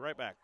right back.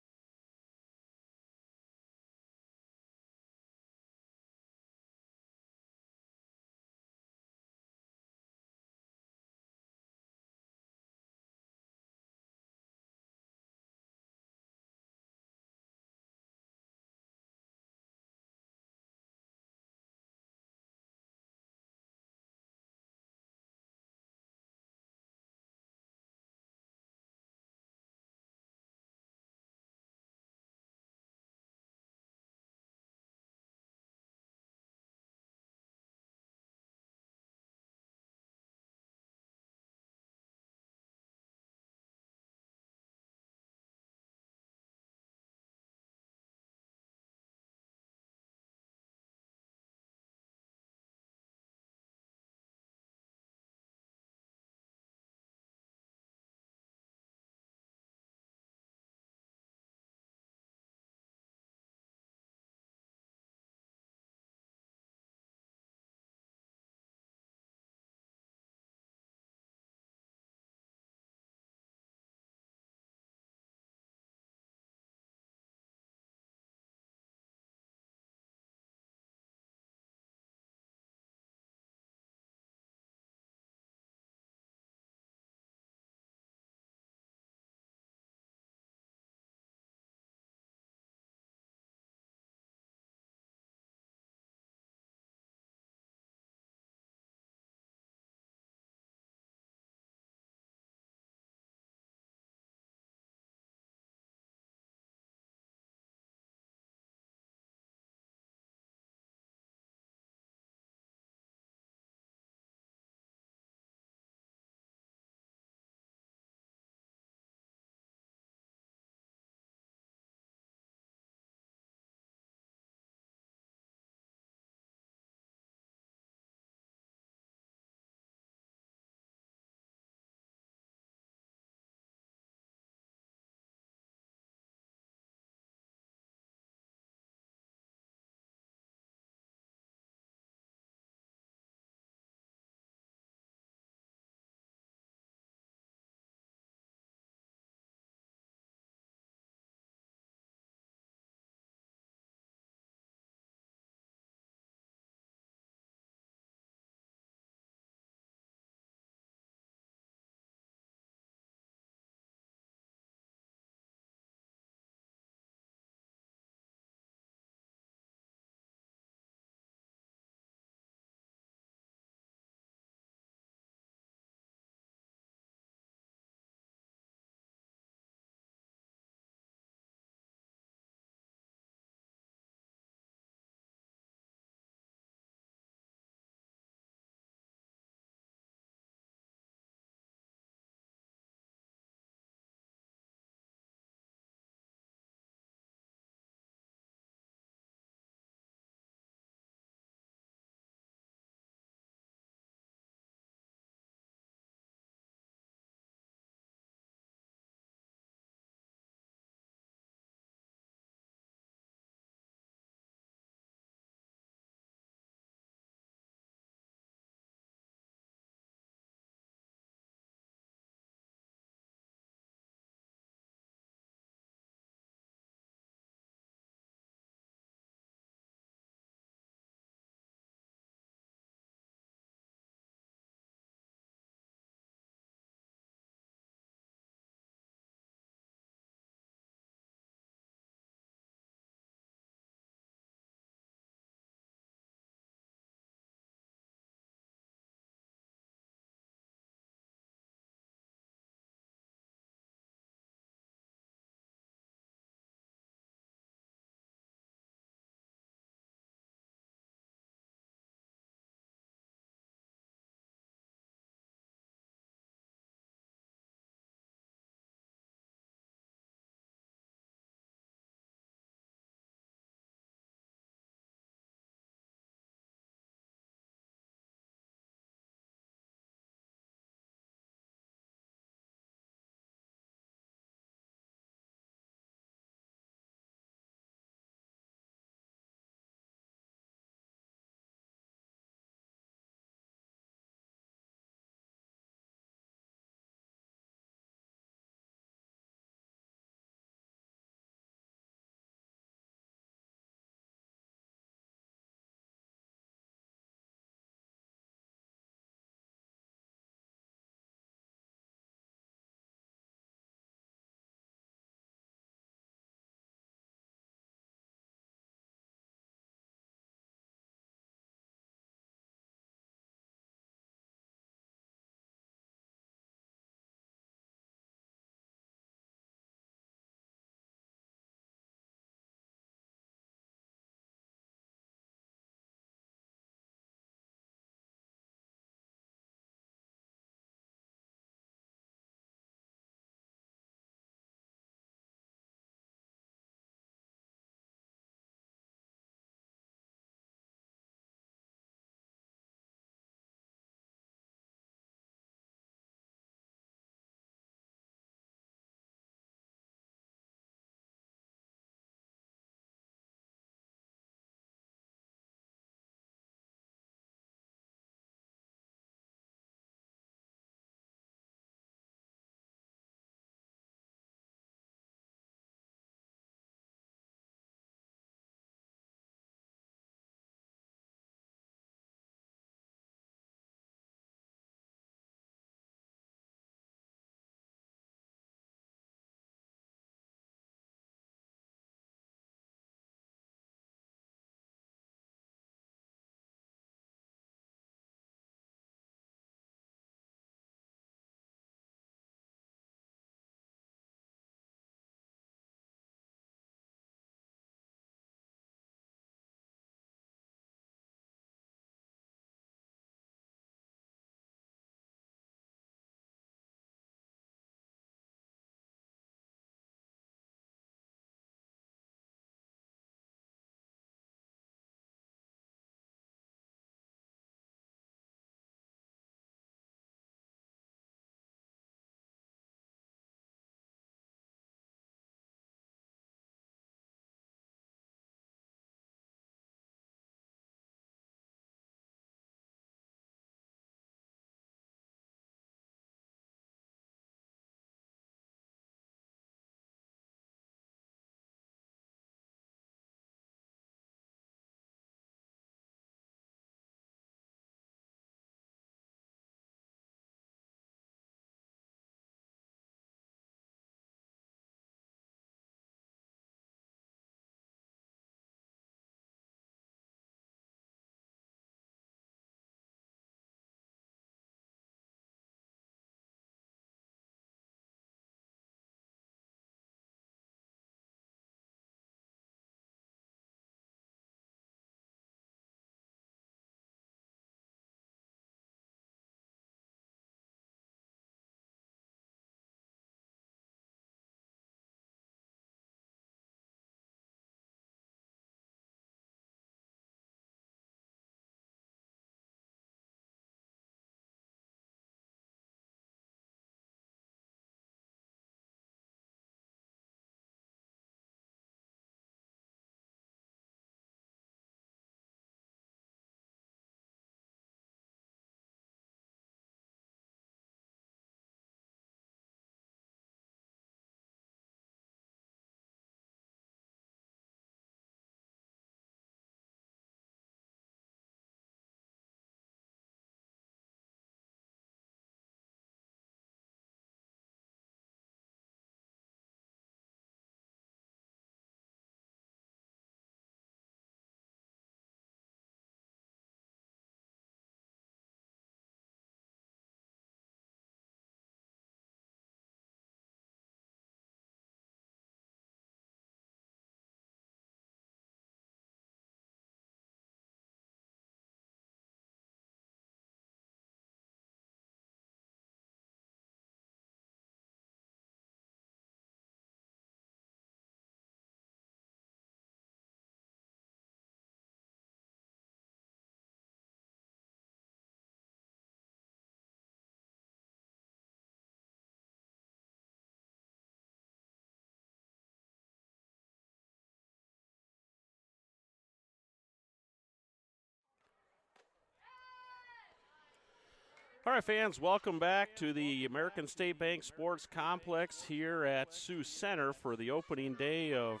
All right, fans, welcome back to the American State Bank Sports Complex here at Sioux Center for the opening day of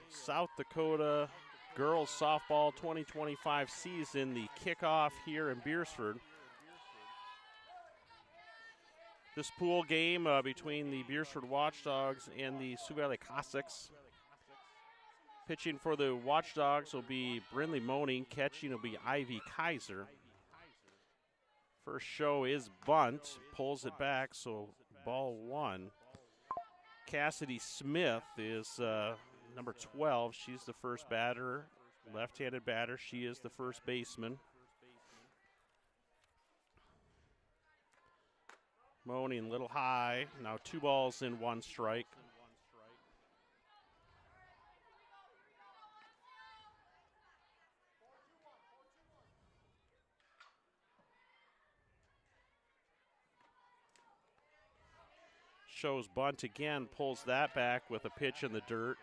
South Dakota Girls Softball 2025 season, the kickoff here in Beresford. This pool game between the Beresford Watchdogs and the Sioux Valley Cossacks. Pitching for the Watchdogs will be Brindley Moaning. Catching will be Ivy Kaiser. First show is bunt, pulls it back, so ball one. Cassidy Smith is number 12. She's the first batter, left-handed batter. She is the first baseman. Moaning a little high. Now 2 balls and 1 strike. Shows bunt again, pulls that back with a pitch in the dirt.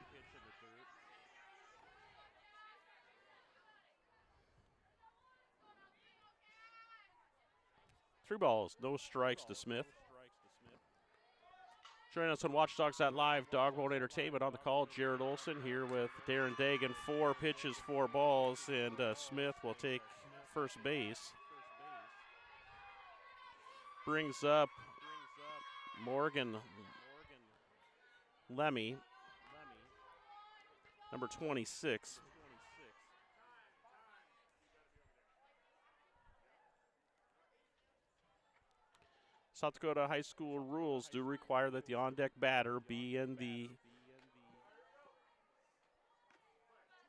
Three balls, no strikes to Smith. Joining us on Watchdogs.live, Dogboat Entertainment on the call. Jared Olson here with Darren Dagan. 4 pitches, 4 balls, and Smith will take first base. Brings up Morgan Lemmy, number 26. South Dakota high school rules do require that the on-deck batter be in the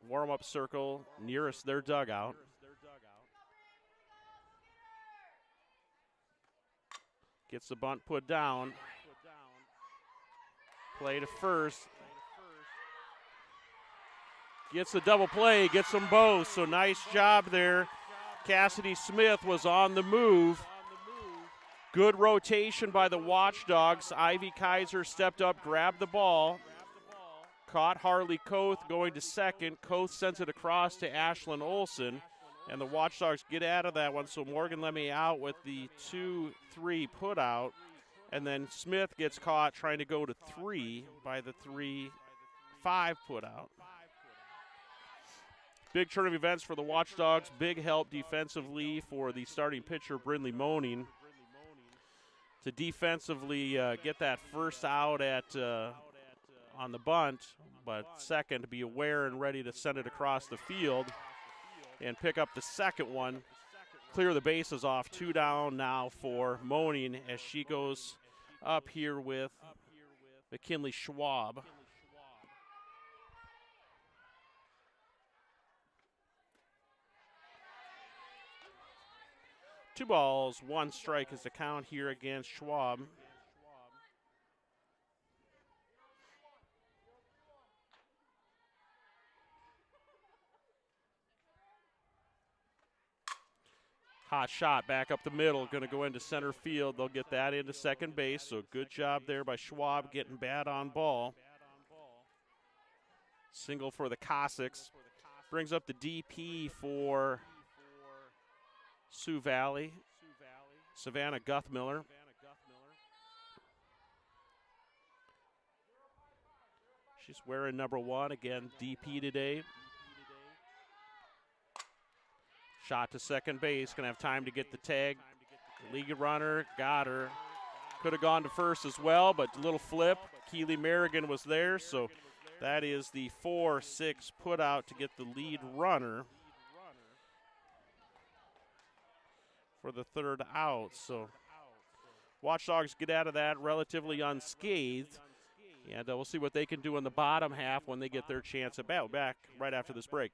warm-up circle nearest their dugout. Gets the bunt put down. Play to first. Gets a double play, gets them both, so nice job there. Cassidy Smith was on the move. Good rotation by the Watchdogs. Ivy Kaiser stepped up, grabbed the ball. Caught Harley Koth going to second. Koth sends it across to Ashlyn Olson. And the Watchdogs get out of that one, so Morgan Lemmy out with the 2-3 put out. And then Smith gets caught trying to go to 3 by the 3-5 put out. Big turn of events for the Watchdogs. Big help defensively for the starting pitcher, Brindley Moaning, to defensively get that first out at on the bunt, but second to be aware and ready to send it across the field and pick up the second one. Clear the bases off. 2 down now for Moaning as she goes up here with McKinley Schwab. Two balls, 1 strike is the count here against Schwab. Hot shot back up the middle, going to go into center field. They'll get that into second base, so good job there by Schwab getting bad on ball. Single for the Cossacks. Brings up the DP for Sioux Valley, Savannah Guthmiller. She's wearing number 1, again, DP today. Shot to second base, gonna have time to get the tag. League runner, got her. Could have gone to first as well, but a little flip. Keely Merrigan was there, so that is the 4-6 put out to get the lead runner for the 3rd out. So Watchdogs get out of that relatively unscathed, and we'll see what they can do in the bottom half when they get their chance at bat. Back right after this break.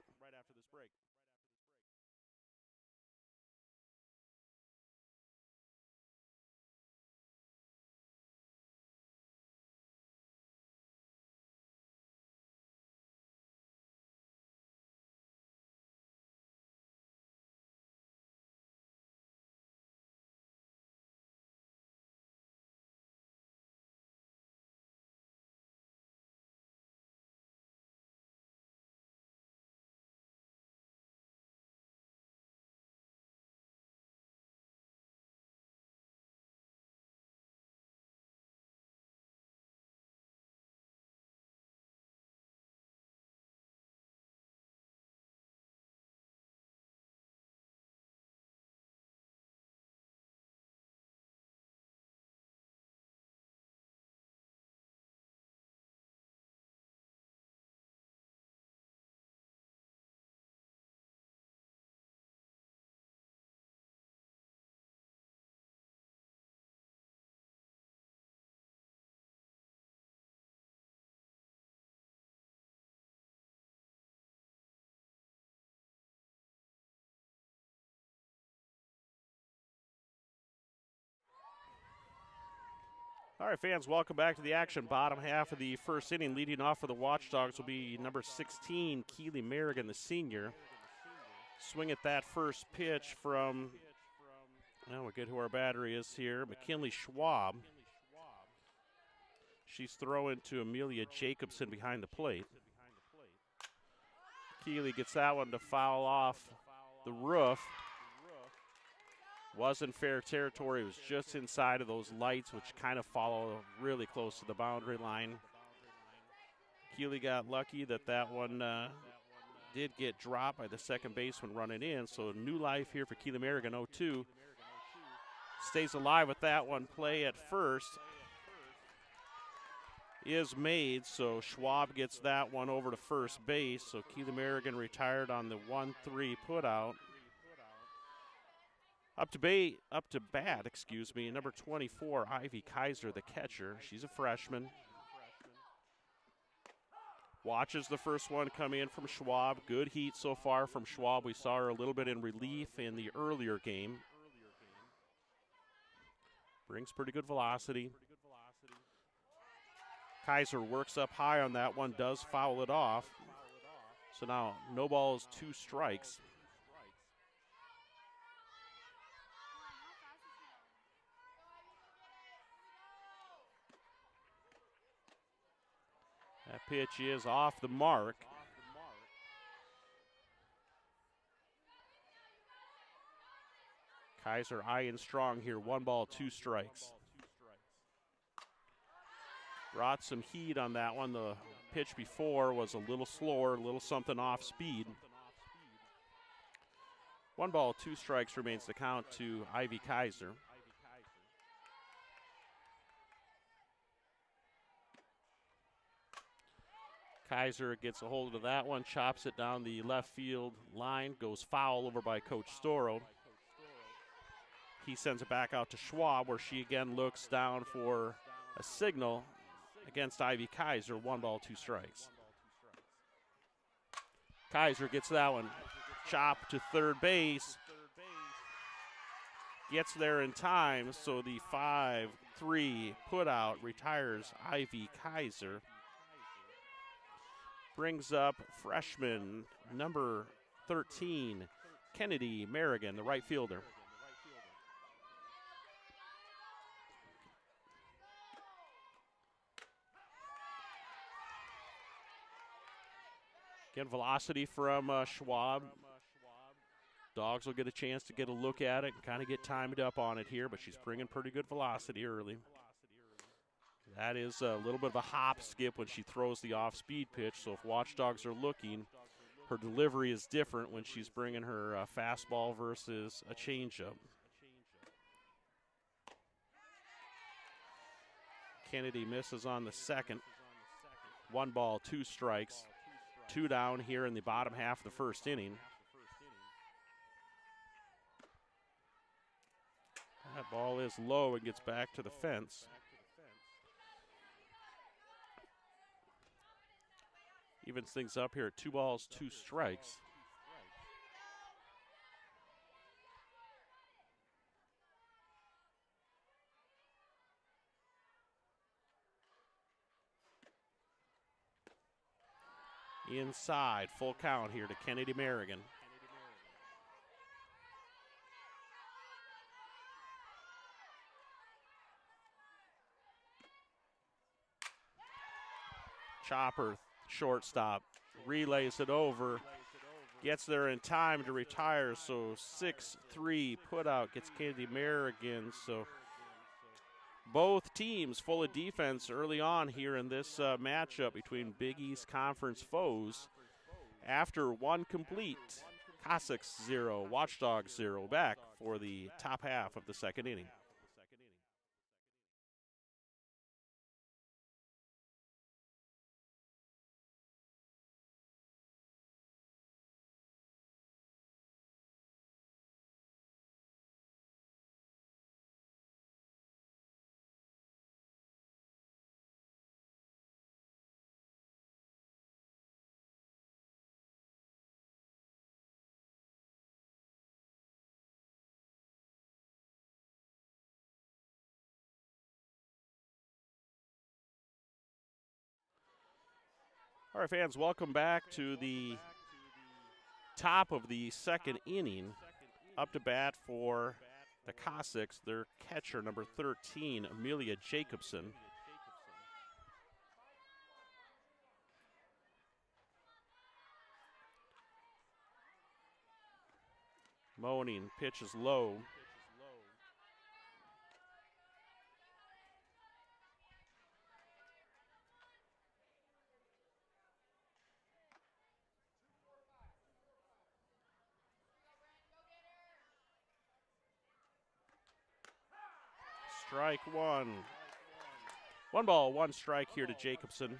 All right, fans, welcome back to the action. Bottom half of the first inning. Leading off for the Watchdogs will be number 16, Keely Merrigan, the senior. Swing at that first pitch from, we'll get who our battery is here, McKinley Schwab. She's throwing to Amelia Jacobson behind the plate. Keely gets that one to foul off the roof. Wasn't fair territory. It was just inside of those lights, which kind of follow really close to the boundary line. Keely got lucky that one did get dropped by the second baseman running in. So new life here for Keely Merrigan, 0-2. Stays alive with that one. Play at first is made, so Schwab gets that one over to first base. So Keely Merrigan retired on the 1-3 putout. Up to bat, number 24, Ivy Kaiser, the catcher. She's a freshman. Watches the first one come in from Schwab. Good heat so far from Schwab. We saw her a little bit in relief in the earlier game. Brings pretty good velocity. Kaiser works up high on that one, does foul it off. So now no balls, 2 strikes. That pitch is off the mark. Kaiser eyeing strong here. 1 ball, 2 strikes. Brought some heat on that one. The pitch before was a little slower, a little something off speed. 1 ball, 2 strikes remains the count to Ivy Kaiser. Kaiser gets a hold of that one, chops it down the left field line, goes foul over by Coach Storrow. He sends it back out to Schwab, where she again looks down for a signal against Ivy Kaiser. 1 ball, 2 strikes. Kaiser gets that one, chopped to third base. Gets there in time, so the 5-3 putout retires Ivy Kaiser. Brings up freshman number 13, Kennedy Merrigan, the right fielder. Again, velocity from Schwab. Dogs will get a chance to get a look at it and kind of get timed up on it here, but she's bringing pretty good velocity early. That is a little bit of a hop skip when she throws the off-speed pitch, so if Watchdogs are looking, her delivery is different when she's bringing her fastball versus a changeup. Kennedy misses on the second. 1 ball, 2 strikes. 2 down here in the bottom half of the first inning. That ball is low and gets back to the fence. Evens things up here at 2 balls, 2 strikes. Inside, full count here to Kennedy Merrigan. Chopper, shortstop, relays it over, gets there in time to retire, so 6-3 putout gets Kennedy Merrigan. So both teams full of defense early on here in this matchup between Big East Conference foes. After 1 complete, Cossacks 0, Watchdogs 0, back for the top half of the second inning. All right, fans, welcome back to the top of the second inning. Up to bat for the Cossacks, their catcher, number 13, Amelia Jacobson. Moaning, pitch is low. Strike one. 1 ball, 1 strike here to Jacobson.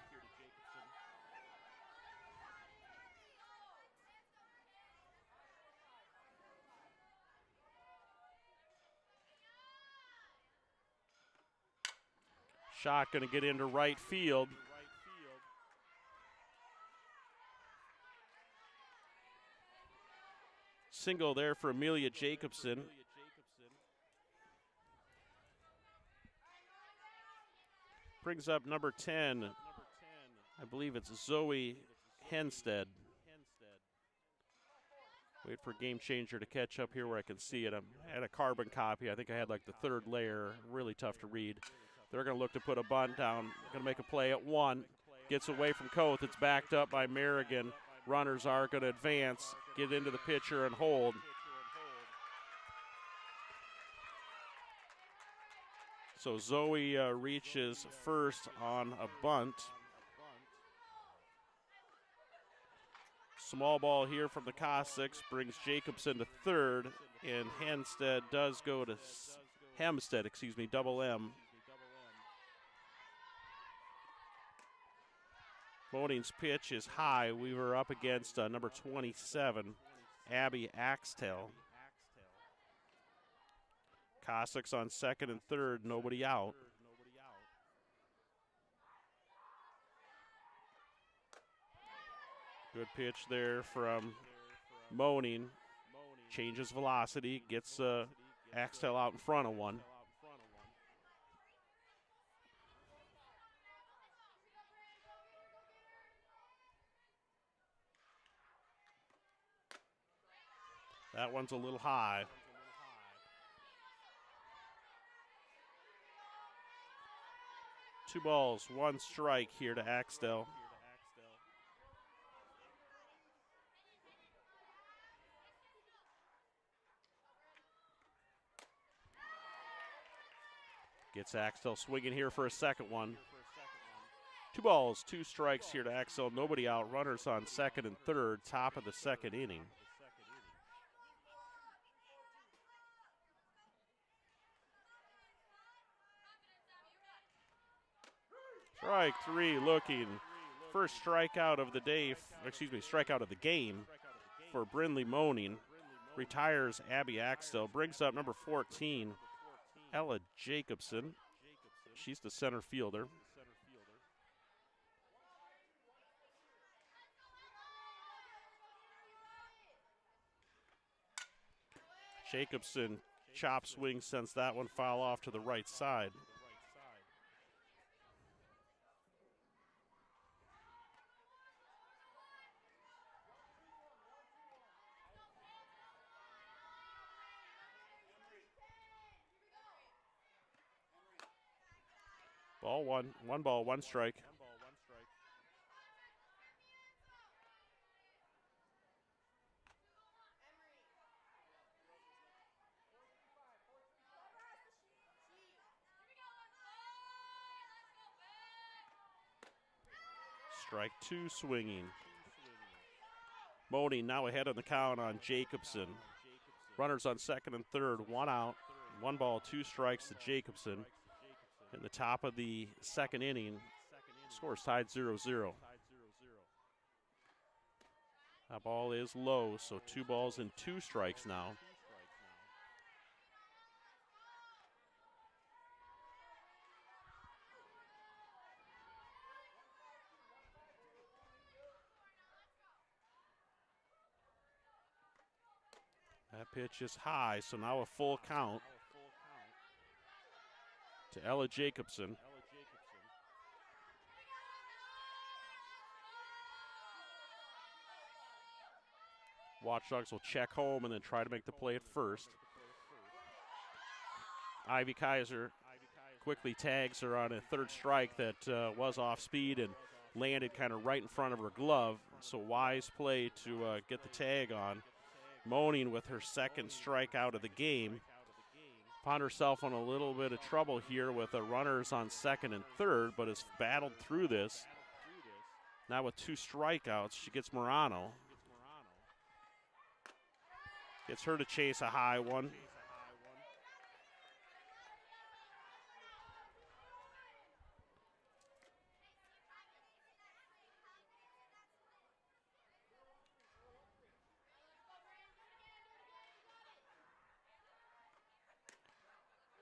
Shot going to get into right field. Single there for Amelia Jacobson. Brings up number 10. I believe it's Zoe Henstead. Wait for Game Changer to catch up here where I can see it. I had a carbon copy. I think I had like the 3rd layer. Really tough to read. They're going to look to put a bunt down. Going to make a play at 1. Gets away from Koth. It's backed up by Merrigan. Runners are going to advance, get into the pitcher and hold. So Zoe reaches first on a bunt. Small ball here from the Cossacks brings Jacobson to 3rd, and Hempstead does go to Hempstead, double M. Moaning's pitch is high. We were up against number 27, Abby Axtell. Cossacks on 2nd and 3rd, nobody out. Good pitch there from Moaning. Changes velocity, gets Axtell out in front of 1. That one's a little high. Two balls, 1 strike here to Axtell. Gets Axtell swinging here for a second one. 2 balls, 2 strikes here to Axtell. Nobody out. Runners on 2nd and 3rd, top of the 2nd inning. Strike 3 looking. First strikeout of the day, strikeout of the game for Brindley Moaning. Retires Abby Axtell. Brings up number 14, Ella Jacobson. She's the center fielder. Jacobson chop swing sends that one foul off to the right side. Ball 1, 1 ball, 1 strike. Strike 2 swinging. Moaning now ahead on the count on Jacobson. Runners on 2nd and 3rd, 1 out. 1 ball, 2 strikes to Jacobson. In the top of the 2nd inning, score is tied 0-0. That ball is low, so 2 balls and 2 strikes now. That pitch is high, so now a full count to Ella Jacobson. Watchdogs will check home and then try to make the play at first. Ivy Kaiser quickly tags her on a third strike that was off speed and landed kind of right in front of her glove. So wise play to get the tag on. Moaning with her second strike out of the game. Found herself in a little bit of trouble here with runners on second and third, but has battled through this. Now with 2 strikeouts, she gets Morano. Gets her to chase a high one.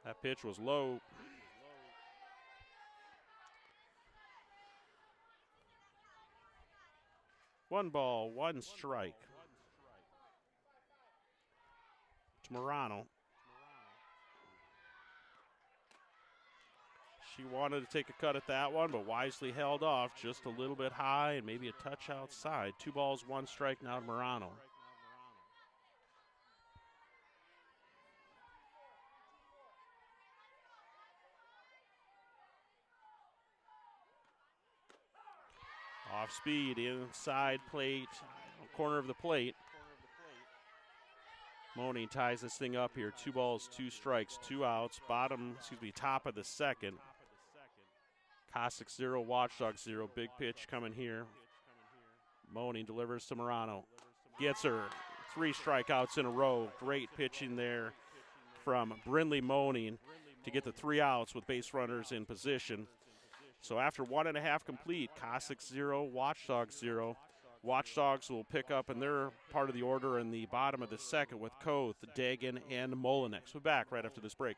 That pitch was low. One ball, 1 strike. To Morano. She wanted to take a cut at that one, but wisely held off just a little bit high and maybe a touch outside. 2 balls, 1 strike now to Morano. Off speed, inside plate, corner of the plate. Moaning ties this thing up here. 2 balls, 2 strikes, 2 outs. Top of the second. Cossack 0, Watchdog 0. Big pitch coming here. Moaning delivers to Morano. Gets her. 3 strikeouts in a row. Great pitching there from Brindley Moaning to get the 3 outs with base runners in position. So after 1.5 complete, Cossack 0, Watchdog 0. Watchdogs will pick up in their part of the order in the bottom of the second with Koth, Dagan, and Molinex. We're back right after this break.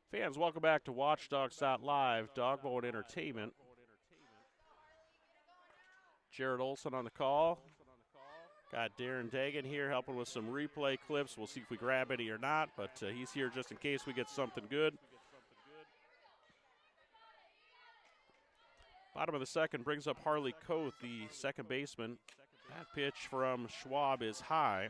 Fans, welcome back to Watchdogs.live, Dog Bowl and Entertainment. Jared Olson on the call. Got Darren Dagan here helping with some replay clips. We'll see if we grab any or not, but he's here just in case we get something good. Bottom of the second brings up Harley Koth, the second baseman. That pitch from Schwab is high.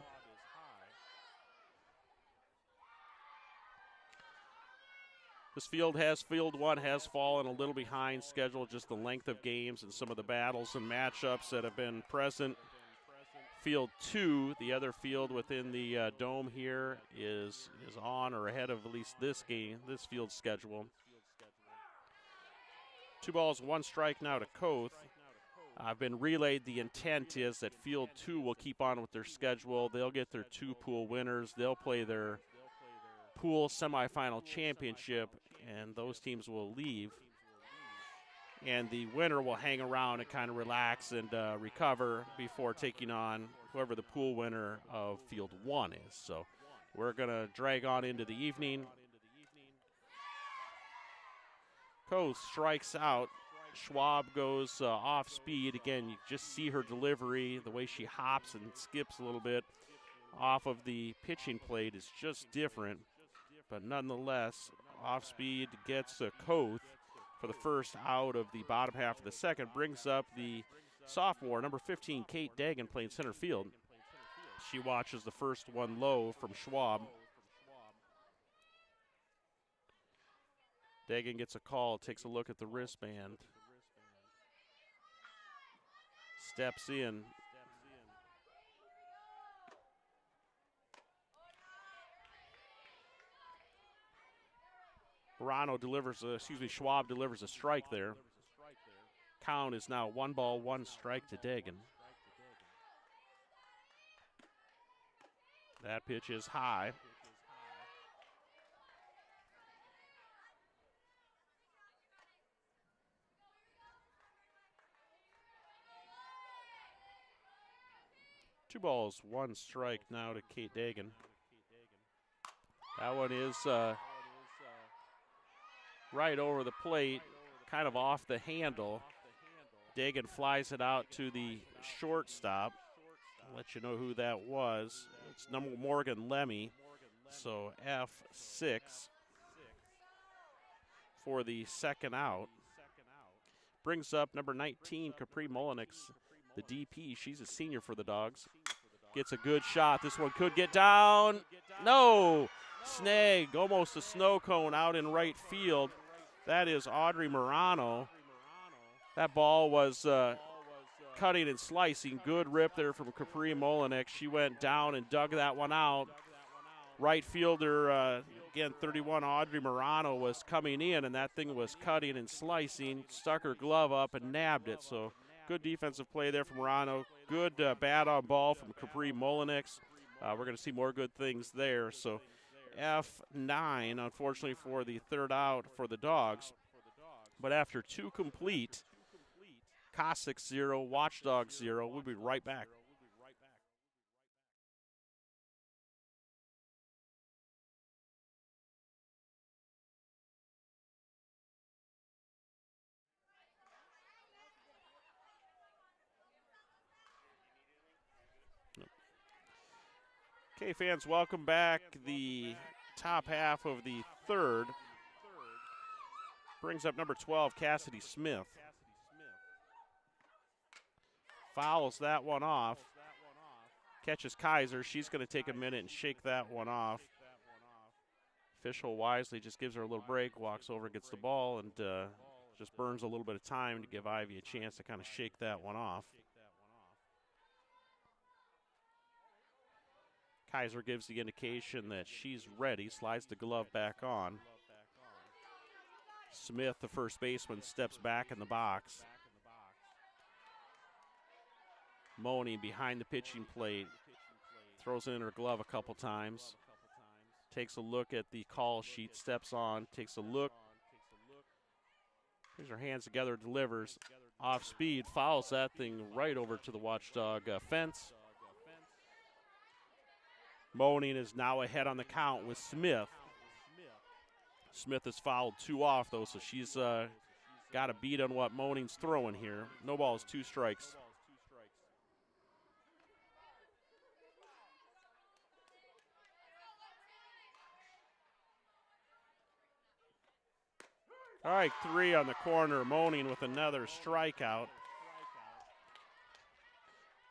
This field 1 has fallen a little behind schedule, just the length of games and some of the battles and matchups that have been present. Field 2, the other field within the dome here, is on or ahead of at least this field schedule. 2 balls, 1 strike now to Koth. I've been relayed the intent is that Field 2 will keep on with their schedule. They'll get their 2 pool winners. They'll play their pool semifinal championship, and those teams will leave. And the winner will hang around and kind of relax and recover before taking on whoever the pool winner of Field 1 is. So we're going to drag on into the evening. Koth strikes out. Schwab goes off speed. Again, you just see her delivery, the way she hops and skips a little bit off of the pitching plate is just different. But nonetheless, off speed gets Koth for the first out of the bottom half of the second. Brings up the sophomore, number 15, Kate Dagan, playing center field. She watches the first one low from Schwab. Dagan gets a call, takes a look at the wristband. Steps in. Schwab delivers a strike there. Count is now 1 ball, 1 strike to Dagan. That pitch is high. Two balls, 1 strike now to Kate Dagan. That one is right over the plate, kind of off the handle. Dagan flies it out to the shortstop. I'll let you know who that was. It's number Morgan Lemmy. So F6 for the second out. Brings up number 19, Capri Mullenix, the DP. She's a senior for the Dogs. Gets a good shot. This one could get down. No! Snag, almost a snow cone out in right field. That is Audrey Morano. That ball was cutting and slicing. Good rip there from Capri Mullenix. She went down and dug that one out. Right fielder, again, 31, Audrey Morano was coming in, and that thing was cutting and slicing. Stuck her glove up and nabbed it. So good defensive play there from Morano. Good bat on ball from Capri Mullenix. We're going to see more good things there. So F9, unfortunately, for the third out for the Dogs. But after 2 complete, Cossack 0, Watchdog 0. We'll be right back. Okay, fans, welcome back. The top half of the third brings up number 12, Cassidy Smith. Fouls that one off. Catches Kaiser. She's going to take a minute and shake that one off. Official wisely just gives her a little break, walks over, gets the ball, and just burns a little bit of time to give Ivy a chance to kind of shake that one off. Kaiser gives the indication that she's ready, slides the glove back on. Smith, the first baseman, steps back in the box. Moni behind the pitching plate, throws in her glove a couple times, takes a look at the call sheet, steps on, takes a look, brings her hands together, delivers, off speed, fouls that thing right over to the Watchdog fence. Moaning is now ahead on the count with Smith. Smith has fouled 2 off, though, so she's got a beat on what Moaning's throwing here. No balls, 2 strikes. All right, 3 on the corner. Moaning with another strikeout.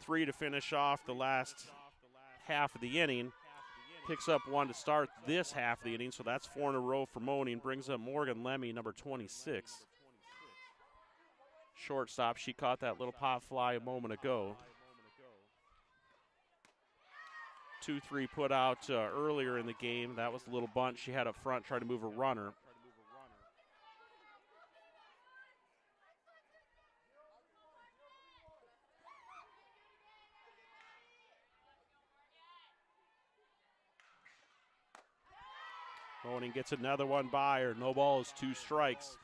3 to finish off the last half of the inning. Picks up 1 to start this half of the inning, so that's 4 in a row for Moaning. Brings up Morgan Lemmy, number 26. Shortstop, she caught that little pop fly a moment ago. 2-3 put out earlier in the game. That was a little bunt she had up front, trying to move a runner. Moaning gets another one by her. No balls, 2 strikes.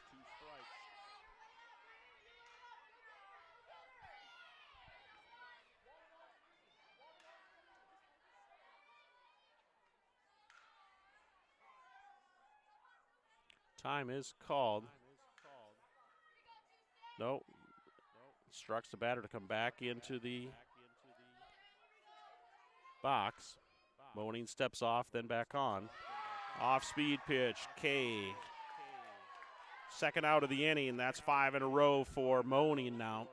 Time is called. Nope. Instructs the batter to come back into the box. Moaning steps off, then back on. Off-speed pitch, K. Second out of the inning. That's 5 in a row for Moaning now.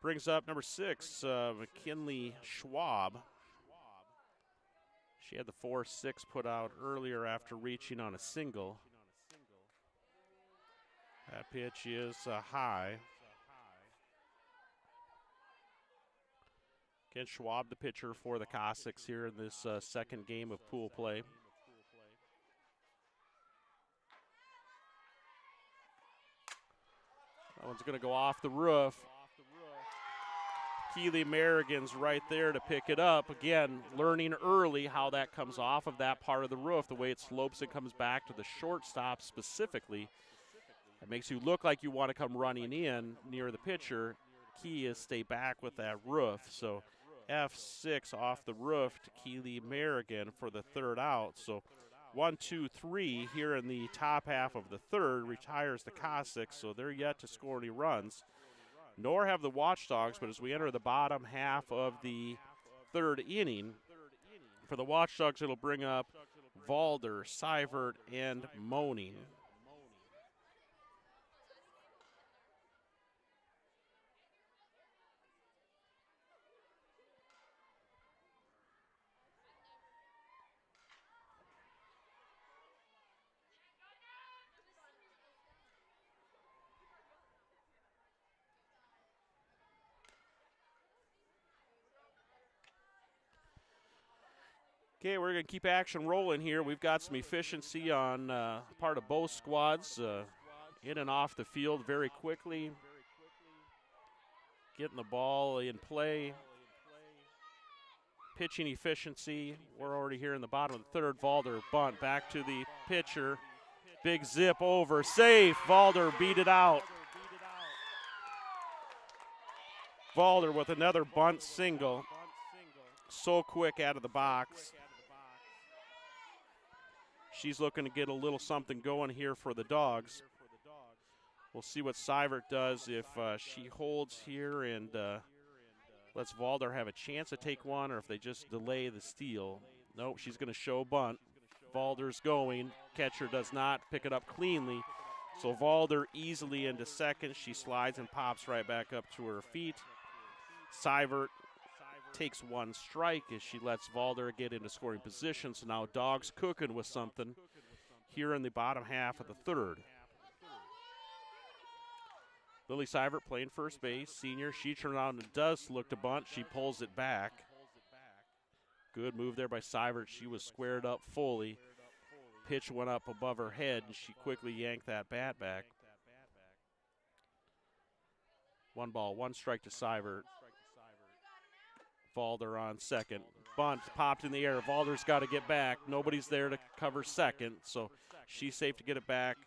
Brings up number 6, McKinley Schwab. She had the 4-6 put out earlier after reaching on a single. That pitch is high. Ken Schwab, the pitcher for the Cossacks here in this second game of pool play. One's going to go off the roof. Keely Merrigan's right there to pick it up. Again, learning early how that comes off of that part of the roof, the way it slopes and comes back to the shortstop specifically. It makes you look like you want to come running in near the pitcher. Key is stay back with that roof. So F6 off the roof to Keely Merrigan for the third out. So 1, 2, 3 here in the top half of the third retires the Cossacks, so they're yet to score any runs. Nor have the Watchdogs, but as we enter the bottom half of the third inning, for the Watchdogs it'll bring up Valder, Seivert, and Moaning. Okay, we're going to keep action rolling here. We've got some efficiency on part of both squads, in and off the field very quickly, getting the ball in play. Pitching efficiency, we're already here in the bottom of the third. Valder bunt back to the pitcher. Big zip over, safe. Valder beat it out. Valder with another bunt single. So quick out of the box. She's looking to get a little something going here for the Dogs. We'll see what Seivert does if she holds here and lets Valder have a chance to take one, or if they just delay the steal. Nope, she's going to show bunt. Valder's going. Catcher does not pick it up cleanly. So Valder easily into second. She slides and pops right back up to her feet. Seivert takes one strike as she lets Valder get into scoring position. So now Dogs cooking with something here in the bottom half of the third. Lily Seivert playing first base, senior. She turns around and does look to bunt. She pulls it back. Good move there by Seivert. She was squared up fully. Pitch went up above her head, and she quickly yanked that bat back. 1 ball, 1 strike to Seivert. Valder on second. Bunt popped in the air. Valder's got to get back. Nobody's there to cover second, so she's safe to get it back.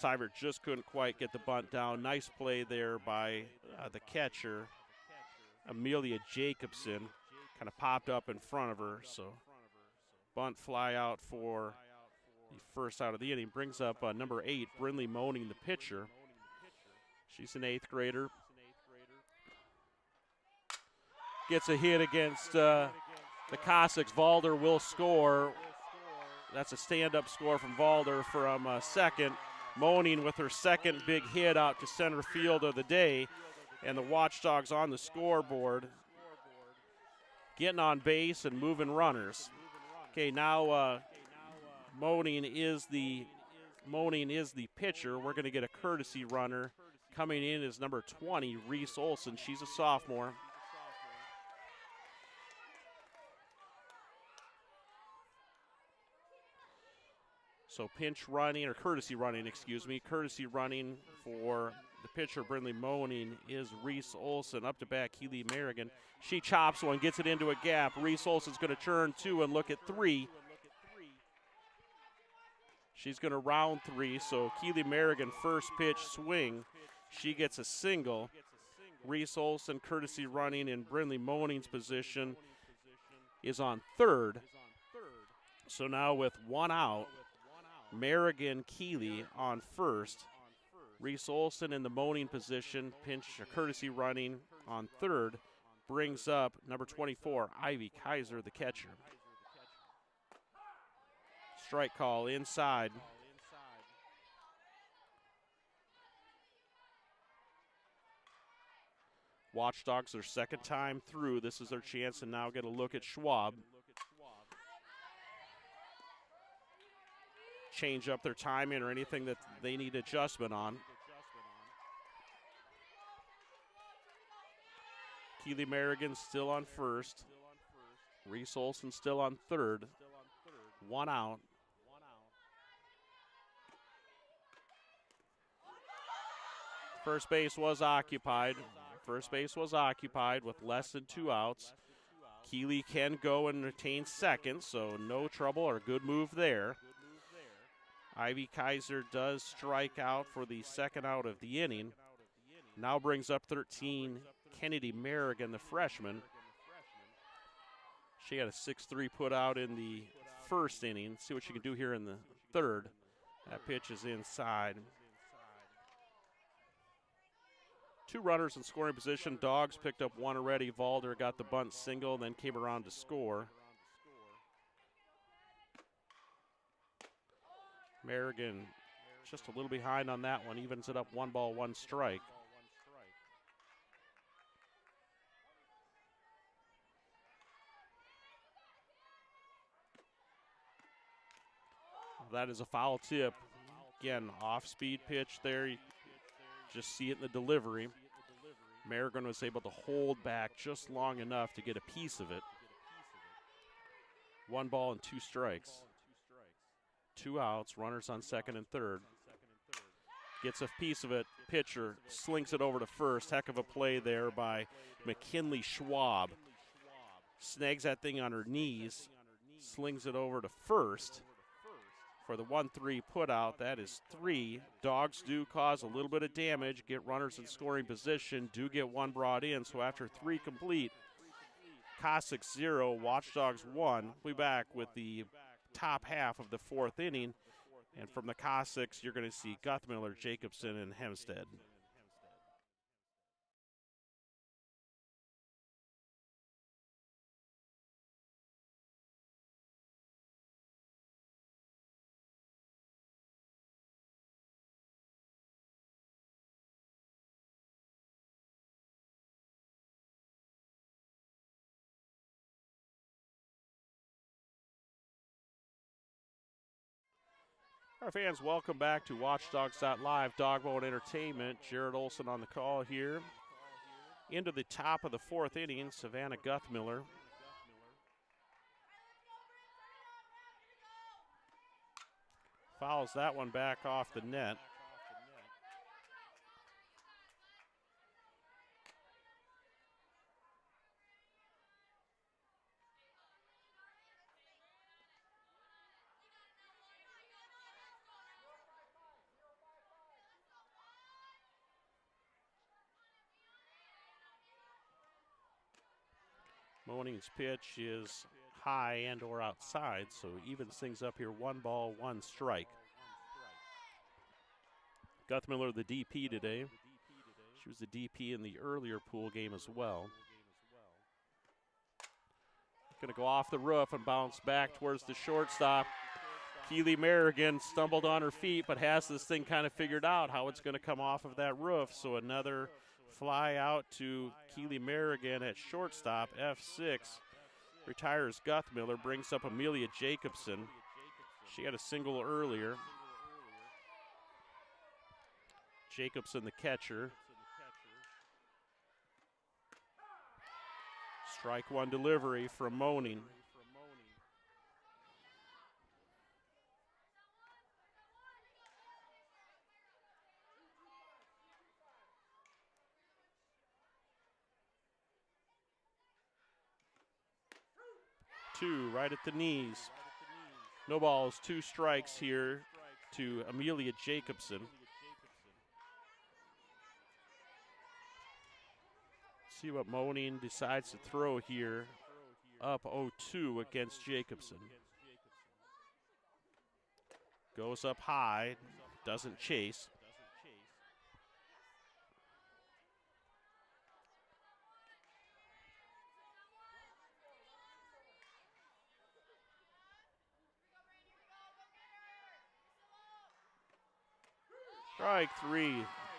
Seivert just couldn't quite get the bunt down. Nice play there by the catcher, Amelia Jacobson. Kind of popped up in front of her, so bunt fly out for the first out of the inning. Brings up number 8, Brinley Moaning, the pitcher. She's an 8th grader. Gets a hit against the Cossacks. Valder will score. That's a stand-up score from Valder from second. Moaning with her second big hit out to center field of the day. And the Watchdogs on the scoreboard, getting on base and moving runners. Okay, now Moaning is the pitcher. We're going to get a courtesy runner. Coming in is number 20, Reese Olson. She's a sophomore. So pinch running, or courtesy running, excuse me. Courtesy running for the pitcher, Brinley Moaning, is Reese Olson. Up to bat, Keely Merrigan. She chops one, gets it into a gap. Reese Olson's going to turn 2 and look at 3. She's going to round 3, so Keely Merrigan, first pitch swing. She gets a single. Reese Olson, courtesy running in Brinley Moaning's position, is on third. So now with 1 out, Merrigan Keely on first. Reese Olson in the Moaning position, pinch courtesy running on third, brings up number 24, Ivy Kaiser, the catcher. Strike call inside. Watchdogs their second time through. This is their chance to now get a look at Schwab. Change up their timing or anything that they need adjustment on. Keely Merrigan still on first. Reese Olson still on third. 1 out. First base was occupied. First base was occupied with less than 2 outs. Keeley can go and retain second, so no trouble or good move there. Ivy Kaiser does strike out for the second out of the inning. Now brings up 13, Kennedy Merrigan, the freshman. She had a 6-3 put out in the first inning. See what she can do here in the third. That pitch is inside. 2 runners in scoring position. Dogs picked up 1 already. Valder got the bunt single, then came around to score. Merrigan just a little behind on that one. Evens it up 1 ball, 1 strike. That is a foul tip. Again, off-speed pitch there. You just see it in the delivery. Merrigan was able to hold back just long enough to get a piece of it. 1 ball and 2 strikes. 2 outs, runners on second and third. Gets a piece of it. Pitcher slings it over to first. Heck of a play there by McKinley Schwab. Snags that thing on her knees. Slings it over to first for the 1-3 put out. That is 3. Dogs do cause a little bit of damage, get runners in scoring position, do get 1 brought in. So after 3 complete, Cossack 0, Watchdogs 1. We'll be back with the top half of the 4th inning. And from the Cossacks, you're going to see Guthmiller, Jacobson, and Hempstead. Our fans, welcome back to Watchdogs.live, Dog Bowl Entertainment. Jared Olson on the call here. Into the top of the 4th inning, Savannah Guthmiller. Fouls that one back off the net. Moning's pitch is high and or outside, so evens things up here. 1 ball, 1 strike. Guthmiller, the DP today. She was the DP in the earlier pool game as well. Going to go off the roof and bounce back towards the shortstop. Keely Merrigan stumbled on her feet, but has this thing kind of figured out how it's going to come off of that roof. So another fly out to Keely Merrigan at shortstop. F6 retires Guthmiller, brings up Amelia Jacobson. She had a single earlier. Jacobson, the catcher. Strike 1 delivery from Moning. Two right at the knees. No balls, 2 strikes here to Amelia Jacobson. See what Moning decides to throw here. Up 0-2 against Jacobson. Goes up high, doesn't chase. Strike 3,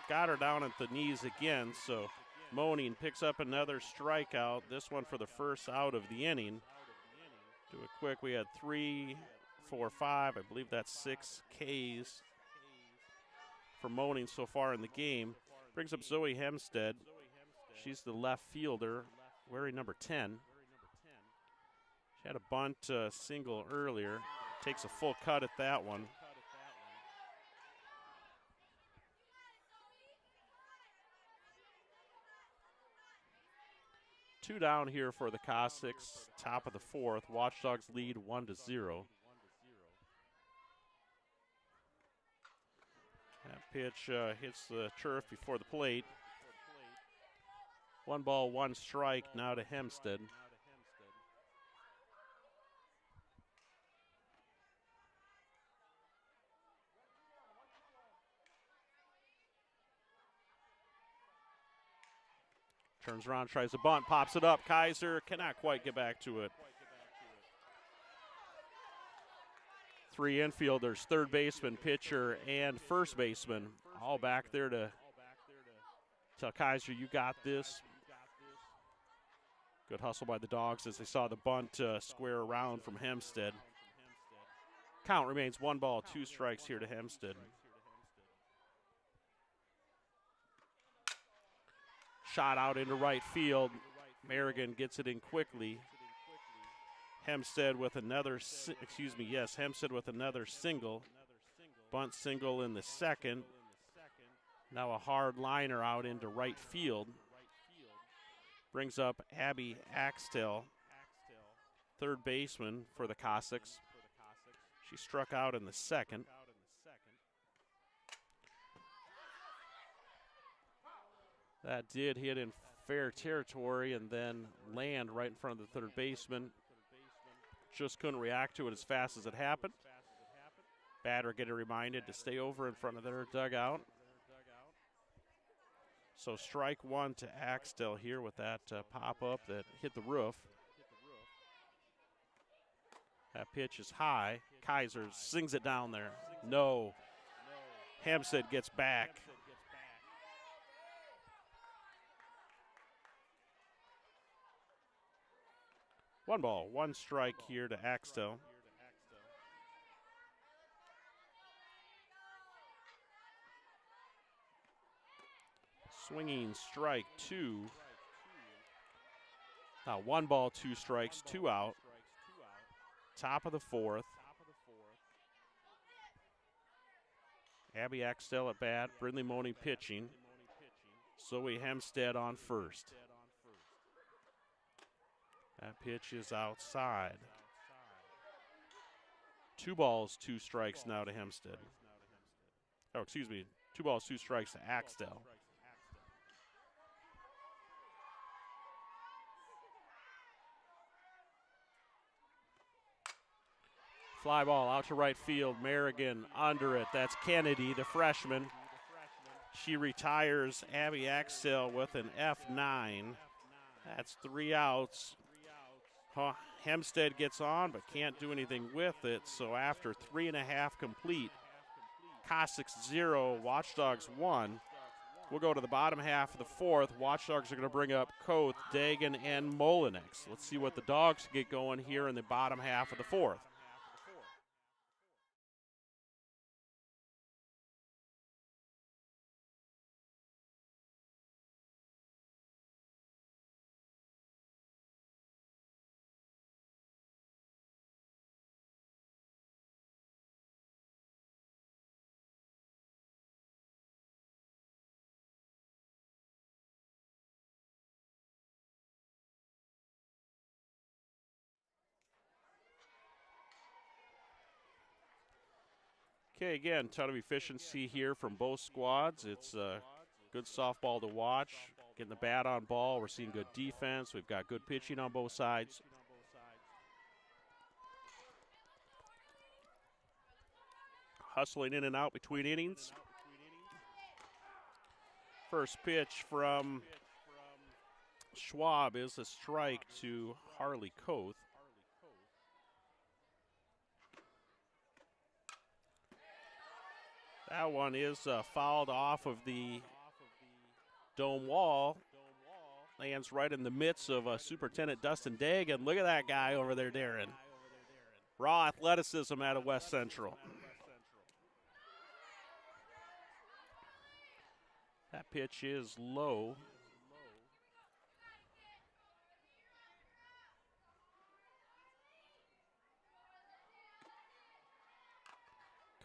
got her down at the knees again, so Moning picks up another strikeout, this one for the first out of the inning. Do it quick, we had 3, 4, 5, I believe that's 6 Ks for Moning so far in the game. Brings up Zoe Hempstead. She's the left fielder, wearing number 10. She had a bunt single earlier, takes a full cut at that one. 2 down here for the Cossacks, top of the 4th. Watchdogs lead 1-0. That pitch hits the turf before the plate. 1 ball, 1 strike now to Hempstead. Turns around, tries to bunt, pops it up. Kaiser cannot quite get back to it. 3 infielders, third baseman, pitcher, and first baseman, all back there to tell Kaiser, you got this. Good hustle by the Dogs as they saw the bunt square around from Hempstead. Count remains 1 ball, 2 strikes here to Hempstead. Shot out into right field. Merrigan gets it in quickly. Hempstead with another, Hempstead with another single. Bunt single in the second. Now a hard liner out into right field. Brings up Abby Axtell, third baseman for the Cossacks. She struck out in the second. That did hit in fair territory and then land right in front of the third baseman. Just couldn't react to it as fast as it happened. Batter getting reminded to stay over in front of their dugout. So strike 1 to Axtell here with that pop-up that hit the roof. That pitch is high. Kaiser sings it down there. No. Hempstead gets back. One ball, 1 strike here to Axtell. Swinging strike 2. Now 1 ball, 2 strikes, 2 out. Top of the 4th. Abby Axtell at bat, Brindley Money pitching. Zoe Hempstead on first. That pitch is outside. 2 balls, 2 strikes now to Hempstead. Oh, excuse me, 2 balls, 2 strikes to Axtell. Fly ball out to right field. Merrigan under it. That's Kennedy, the freshman. She retires. Abby Axtell with an F9. That's 3 outs. Hempstead gets on, but can't do anything with it. So after 3.5 complete, Cossacks 0, Watchdogs 1. We'll go to the bottom half of the 4th. Watchdogs are going to bring up Koth, Dagan, and Molinex. Let's see what the Dogs get going here in the bottom half of the 4th. Okay, again, ton of efficiency here from both squads. It's a good softball to watch. Getting the bat on ball. We're seeing good defense. We've got good pitching on both sides. Hustling in and out between innings. First pitch from Schwab is a strike to Harley Koth. That one is fouled off of the dome wall. Lands right in the midst of Superintendent Dustin Dagan. Look at that guy over there, Darren. Raw athleticism out of West Central. That pitch is low.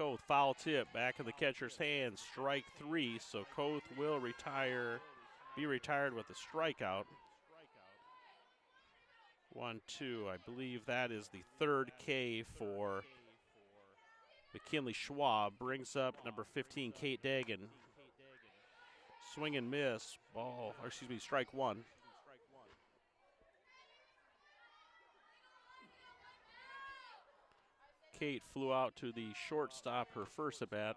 Koth foul tip back in the catcher's hands. Strike 3, so Koth will be retired with a strikeout. 1-2. I believe that is the third K for McKinley Schwab. Brings up number 15, Kate Dagan. Swing and miss. Ball, or excuse me, strike one. Kate flew out to the shortstop her first at bat.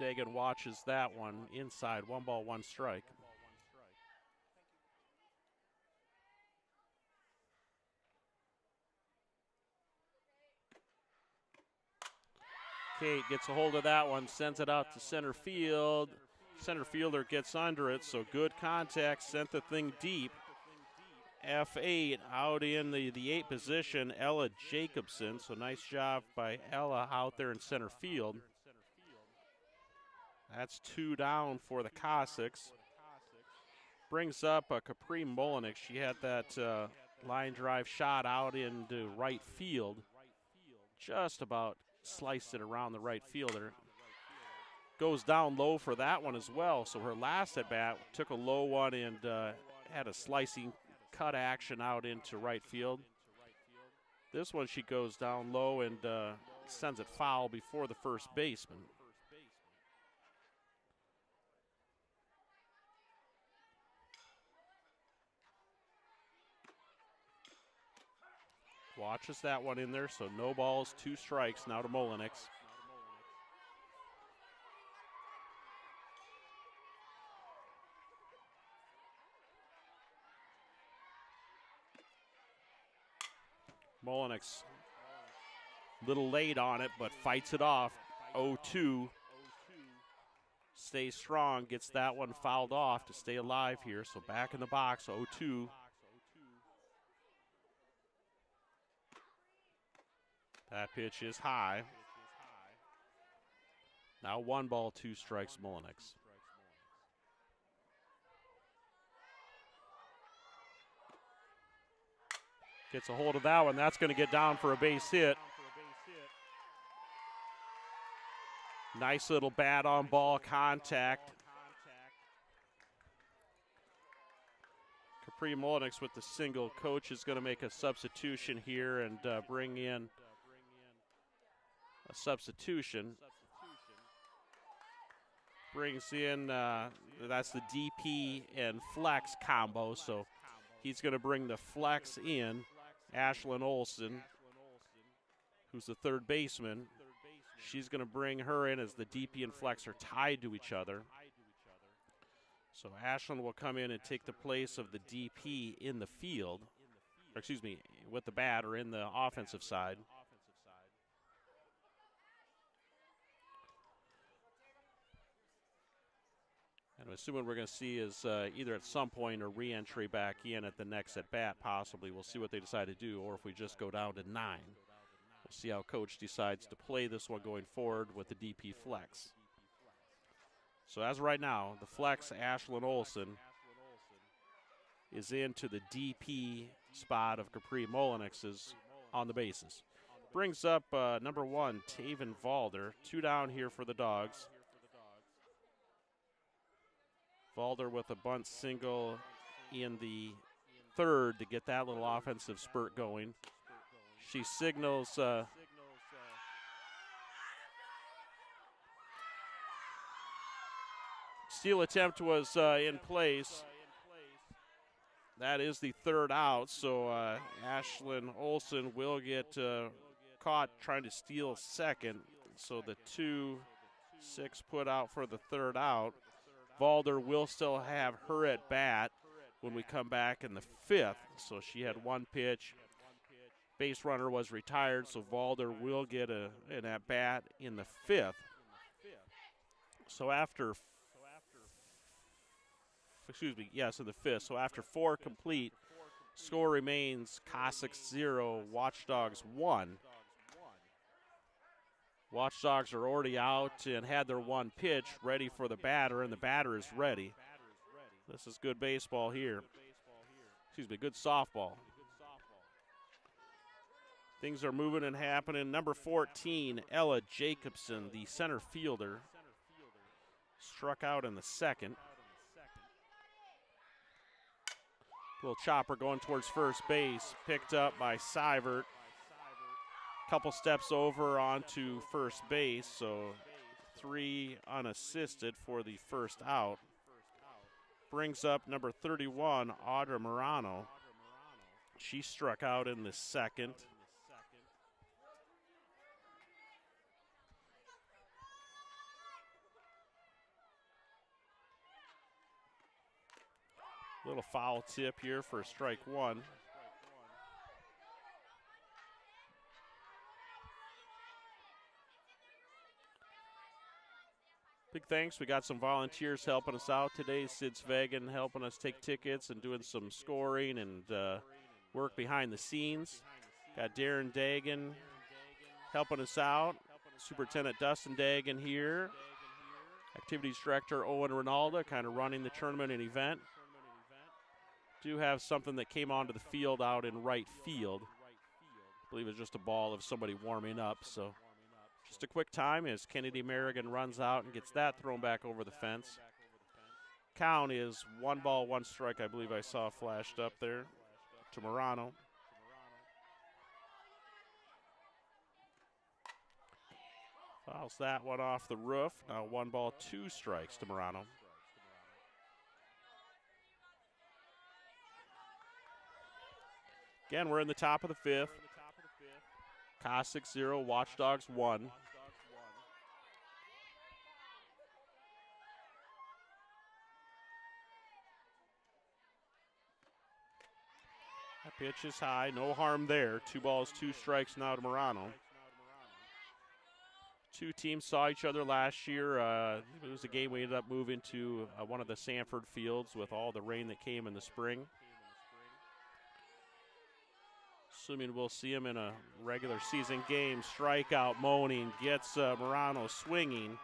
Dagan watches that one inside. 1 ball, 1 strike. Kate gets a hold of that one, sends it out to center field. Center fielder gets under it, so good contact, sent the thing deep. F8 out in the 8 position, Ella Jacobson. So nice job by Ella out there in center field. That's 2 down for the Cossacks. Brings up Capri Molinik. She had that line drive shot out into right field. Just about sliced it around the right fielder. Goes down low for that one as well. So her last at bat took a low one and had a slicing cut action out into right field. This one she goes down low and sends it foul before the first baseman. Watches that one in there, so no balls, 2 strikes now to Molinik. Molinik, little late on it, but fights it off. 0-2. Stays strong, gets that one fouled off to stay alive here. So back in the box, 0-2. That pitch is high. Now 1 ball, 2 strikes, Molinik. Gets a hold of that one. That's going to get down for a base hit. Nice little bat on ball contact. Capri Molinik with the single. Coach is going to make a substitution here and bring in a substitution. Brings in, that's the DP and flex combo. So he's going to bring the flex in. Ashlyn Olson, who's the third baseman. She's going to bring her in as the DP and flex are tied to each other. So Ashlyn will come in and take the place of the DP in the field, or excuse me, with the bat or in the offensive side. And I'm assuming we're going to see is either at some point a re-entry back in at the next at-bat possibly. We'll see what they decide to do, or if we just go down to 9. We'll see how Coach decides to play this one going forward with the DP flex. So as of right now, the flex, Ashlyn Olson, is into the DP spot of Capri Molinik is on the bases. Brings up number 1, Taven Valder. 2 down here for the Dogs. Valder with a bunt single in the 3rd to get that little offensive spurt going. She signals steal attempt was in place. That is the 3rd out, so Ashlyn Olson will get caught trying to steal second. So the 2-6 put out for the 3rd out. Valder will still have her at bat when we come back in the 5th. So she had 1 pitch. Base runner was retired, so Valder will get an at bat in the 5th. So after, in the 5th. So after 4 complete, score remains Cossacks 0, Watchdogs 1. Watchdogs are already out and had their 1 pitch ready for the batter, and the batter is ready. This is good baseball here. Good softball. Things are moving and happening. Number 14, Ella Jacobson, the center fielder, struck out in the 2nd. Little chopper going towards first base, picked up by Seivert. Couple steps over onto first base, so 3 unassisted for the first out. Brings up number 31, Audra Morano. She struck out in the second. Little foul tip here for strike one. Big thanks. We got some volunteers helping us out today. Sid Svegan helping us take tickets and doing some scoring and work behind the scenes. Got Darren Dagan helping us out. Superintendent Dustin Dagan here. Activities Director Owen Ronaldo kind of running the tournament and event. Do have something that came onto the field out in right field. I believe it's just a ball of somebody warming up. So just a quick time as Kennedy Merrigan runs out and gets that thrown back over the fence. Count is 1 ball, 1 strike, I believe I saw flashed up there to Morano. Fouls that one off the roof. Now 1 ball, 2 strikes to Morano. Again, we're in the top of the 5th. Cossack 0, Watchdogs 1. That pitch is high, no harm there. 2 balls, 2 strikes now to Morano. Two teams saw each other last year. It was a game we ended up moving to one of the Sanford fields with all the rain that came in the spring. Assuming we'll see him in a regular season game. Strikeout, Moaning gets Morano swinging.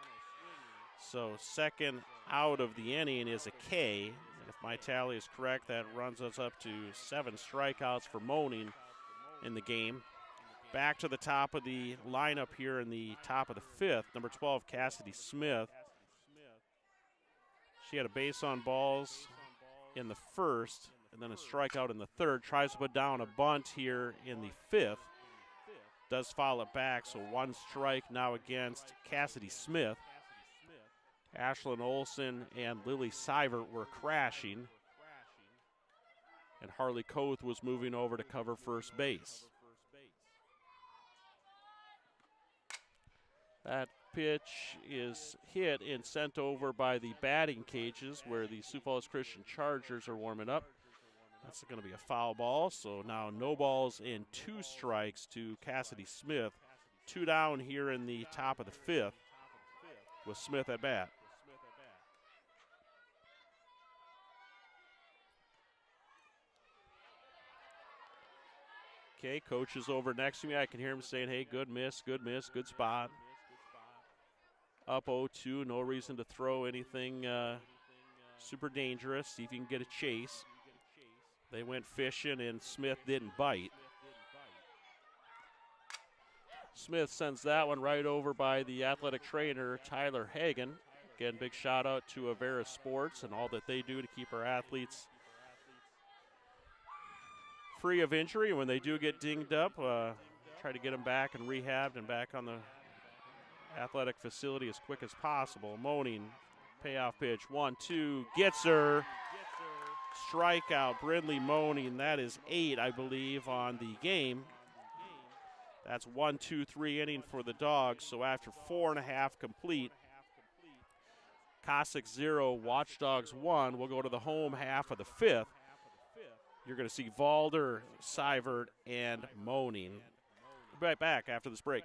So second out of the inning is a K. And if my tally is correct, that runs us up to 7 strikeouts for Moaning in the game. Back to the top of the lineup here in the top of the 5th. Number 12, Cassidy Smith. She had a base on balls in the first, and then a strikeout in the third. Tries to put down a bunt here in the 5th. Does foul it back, so 1 strike now against Cassidy Smith. Ashlyn Olson and Lily Seivert were crashing, and Harley Koth was moving over to cover first base. That pitch is hit and sent over by the batting cages where the Sioux Falls Christian Chargers are warming up. That's going to be a foul ball, so now no balls and 2 strikes to Cassidy Smith. 2 down here in the top of the 5th with Smith at bat. Okay, coach is over next to me. I can hear him saying, hey, good miss, good spot. Up 0-2, no reason to throw anything super dangerous. See if you can get a chase. They went fishing, and Smith didn't bite. Smith sends that one right over by the athletic trainer, Tyler Hagan. Again, big shout out to Avera Sports and all that they do to keep our athletes free of injury. When they do get dinged up, try to get them back and rehabbed and back on the athletic facility as quick as possible. Moaning, payoff pitch, 1-2, gets her. Strikeout, Brindley Moaning. That is 8, I believe, on the game. That's 1-2-3 inning for the Dogs. So after 4.5 complete, Cossack 0, Watchdogs 1. We'll go to the home half of the 5th. You're going to see Valder, Seivert, and Moaning. We'll be right back after this break.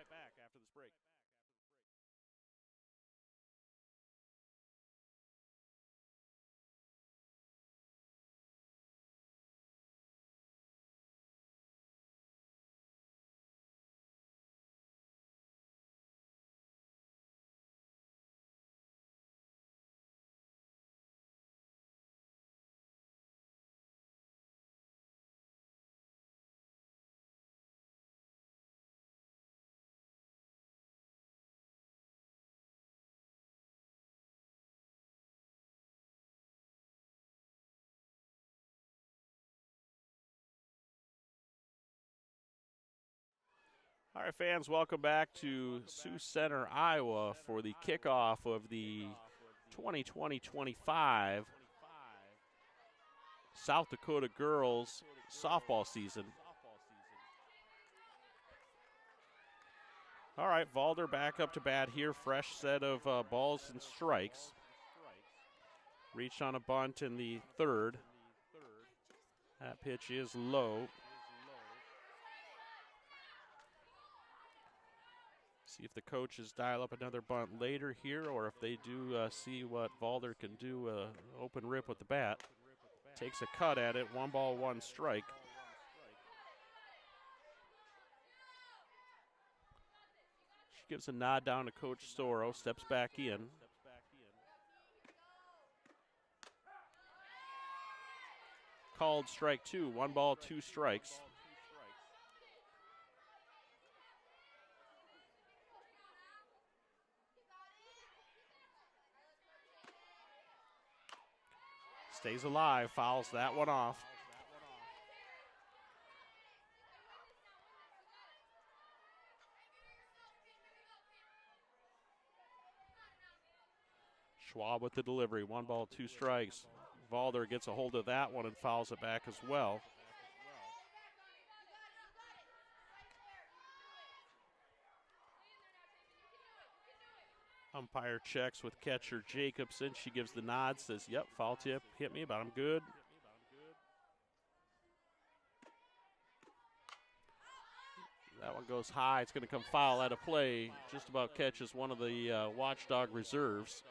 All right, fans, welcome back to Sioux Center, Iowa for the kickoff of the 2020-25 South Dakota girls softball season. All right, Valder back up to bat here, fresh set of balls and strikes. Reached on a bunt in the third. That pitch is low. See if the coaches dial up another bunt later here, or if they do see what Valder can do, open rip with the bat. Takes a cut at it, 1 ball, 1 strike. She gives a nod down to Coach Soro, steps back in. Called strike 2, 1 ball, 2 strikes. Stays alive, fouls that one off. Schwab with the delivery, 1 ball, 2 strikes. Valder gets a hold of that one and fouls it back as well. Umpire checks with catcher Jacobson. She gives the nod, says, yep, foul tip, hit me, but I'm good. That one goes high. It's going to come foul out of play. Just about catches one of the Watchdog reserves.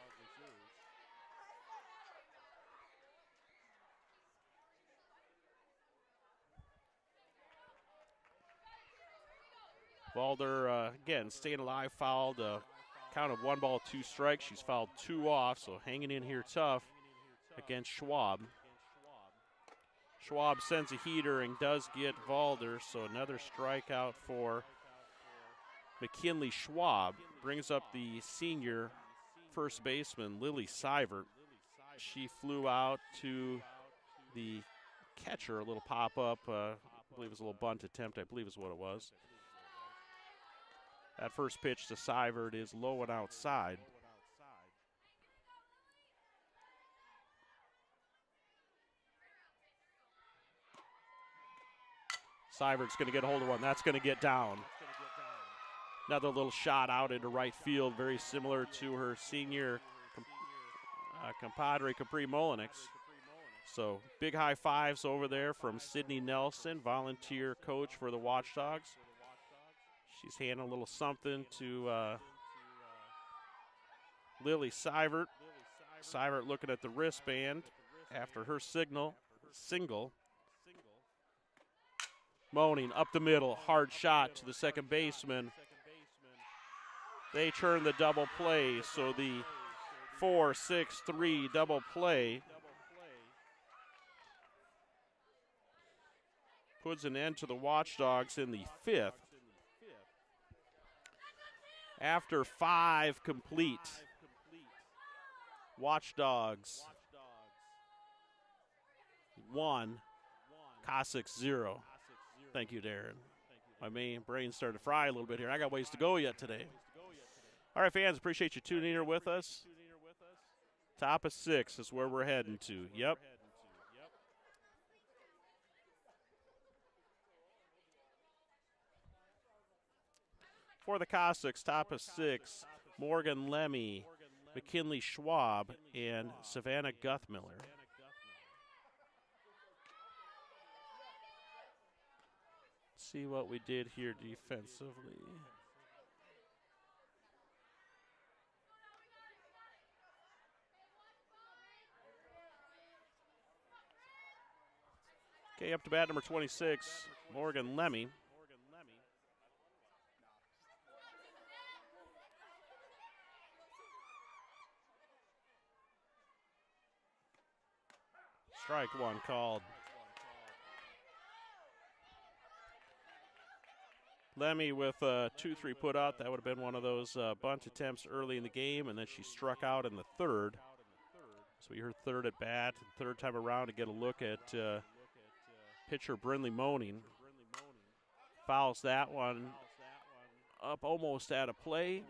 Valder, again, staying alive, fouled. Count of 1 ball, 2 strikes. She's fouled 2 off, so hanging in here tough against Schwab. Schwab sends a heater and does get Valder, so another strikeout for McKinley Schwab. Brings up the senior first baseman, Lily Seivert. She flew out to the catcher, a little pop-up, I believe it was a little bunt attempt, I believe is what it was. That first pitch to Seivert is low and outside. Seivert's going to get a hold of one. That's going to get down. Another little shot out into right field, very similar to her senior compadre Capri Molinix. So big high fives over there from Sydney Nelson, volunteer coach for the Watchdogs. She's handing a little something to Lily Seivert. Seivert looking at the wristband after her single. Moaning up the middle, hard shot to the second baseman. They turn the double play, so the 4-6-3 double play puts an end to the Watchdogs in the 5th. After 5 complete, Watchdogs 1, Cossacks 0. Thank you, Darren. My brain started to fry a little bit here. I got ways to go yet today. All right, fans, appreciate you tuning in here with us. Top of 6 is where we're heading to. Yep. For the Cossacks, top of 6, Morgan Lemmy, McKinley Schwab, and Savannah Guthmiller. Let's see what we did here defensively. Okay, up to bat number 26, Morgan Lemmy. Strike 1 called. Lemmy with a 2-3 put out. That would have been one of those bunt attempts early in the game, and then she struck out in the 3rd. So we heard 3rd at bat, 3rd time around to get a look at pitcher Brindley Moaning. Fouls that one up almost out of play.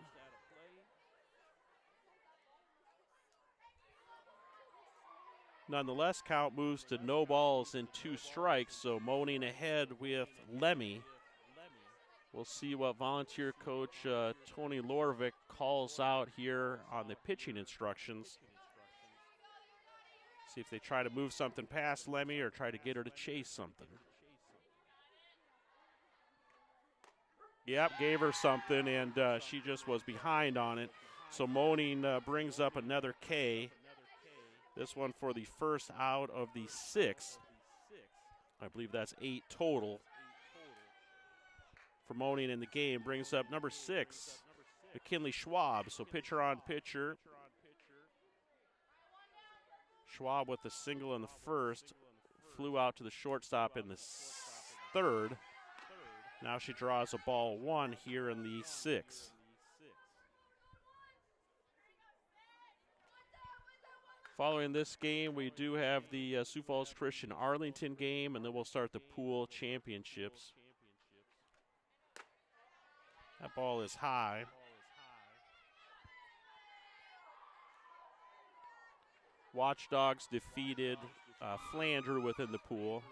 Nonetheless, count moves to no balls and 2 strikes, so Moaning ahead with Lemmy. We'll see what volunteer coach Tony Lorvik calls out here on the pitching instructions. See if they try to move something past Lemmy or try to get her to chase something. Yep, gave her something, and she just was behind on it. So Moaning brings up another K. This one for the first out of the 6. I believe that's 8 total for Moaning in the game. Brings up number 6, McKinley Schwab. So pitcher on pitcher. Schwab with the single in the first. Flew out to the shortstop in the 3rd. Now she draws a ball 1 here in the 6th. Following this game, we do have the Sioux Falls Christian Arlington game, and then we'll start the pool championships. That ball is high. Watchdogs defeated Flandreau within the pool.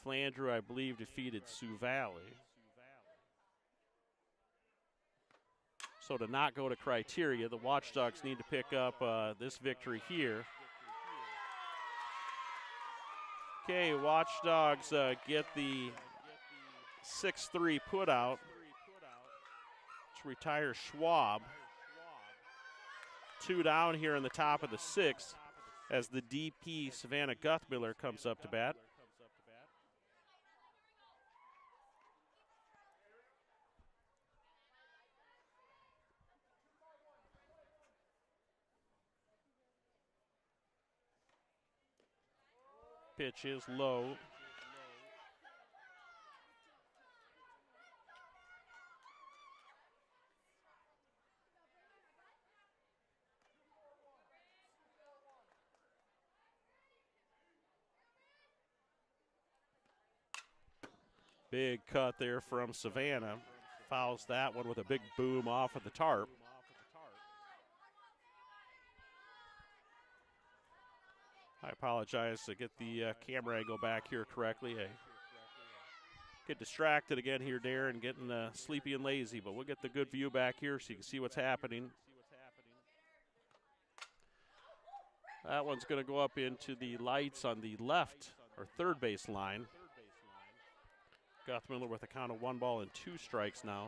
Flandreau, I believe, defeated Sioux Valley. So to not go to criteria, the Watchdogs need to pick up this victory here. Okay, Watchdogs get the 6-3 putout to retire Schwab. 2 down here in the top of the 6th as the DP Savannah Guthmiller comes up to bat. Pitch is low. Big cut there from Savannah. Fouls that one with a big boom off of the tarp. I apologize to get the camera angle back here correctly. I get distracted again here, Darren, getting sleepy and lazy, but we'll get the good view back here so you can see what's happening. That one's going to go up into the lights on the left or third base line. Guthmiller with a count of 1 ball and 2 strikes now.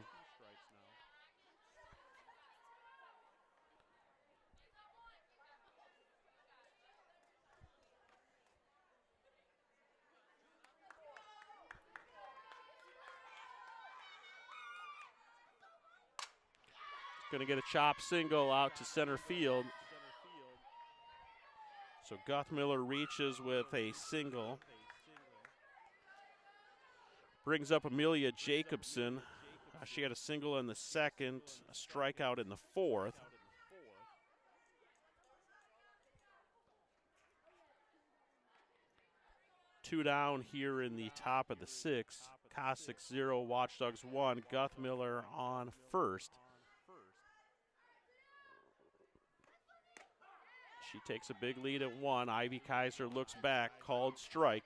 Going to get a chop single out to center field. So Guthmiller reaches with a single. Brings up Amelia Jacobson. She had a single in the 2nd, a strikeout in the 4th. Two down here in the top of the 6th. Cossack 0, Watchdogs 1. Guthmiller on first. She takes a big lead at 1. Ivy Kaiser looks back, called strike.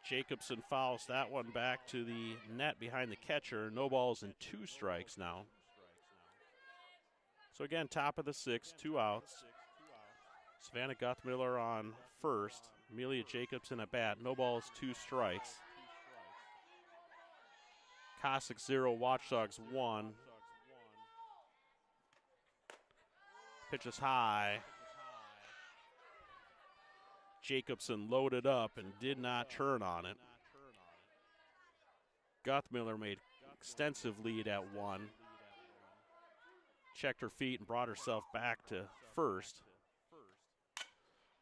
Jacobson fouls that one back to the net behind the catcher. No balls and 2 strikes now. So again, top of the 6th, 2 outs. Savannah Guthmiller on first. Amelia Jacobson at bat. No balls, 2 strikes. Cossack 0, Watchdogs 1. Pitch is high. Jacobson loaded up and did not turn on it. Guthmiller made extensive lead at 1. Checked her feet and brought herself back to first.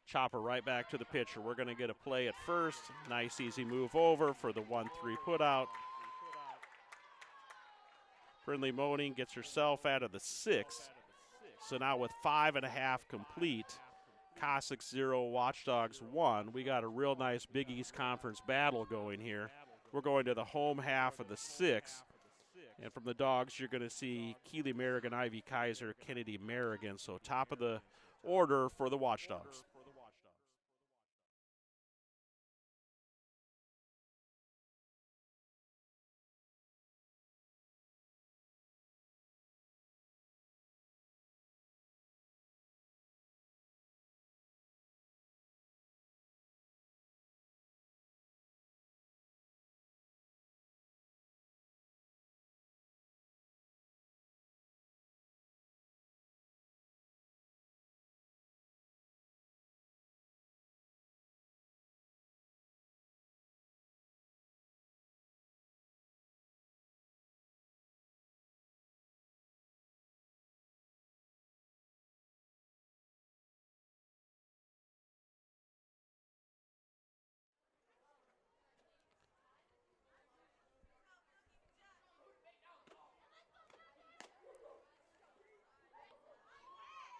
Chopper right back to the pitcher. We're going to get a play at first. Nice easy move over for the 1-3 putout. Brindley Moaning gets herself out of the 6th. So now with 5.5 complete, Cossack 0, Watchdogs 1. We got a real nice Big East Conference battle going here. We're going to the home half of the 6th. And from the Dogs, you're going to see Keeley Merrigan, Ivy Kaiser, Kennedy Merrigan. So top of the order for the Watchdogs.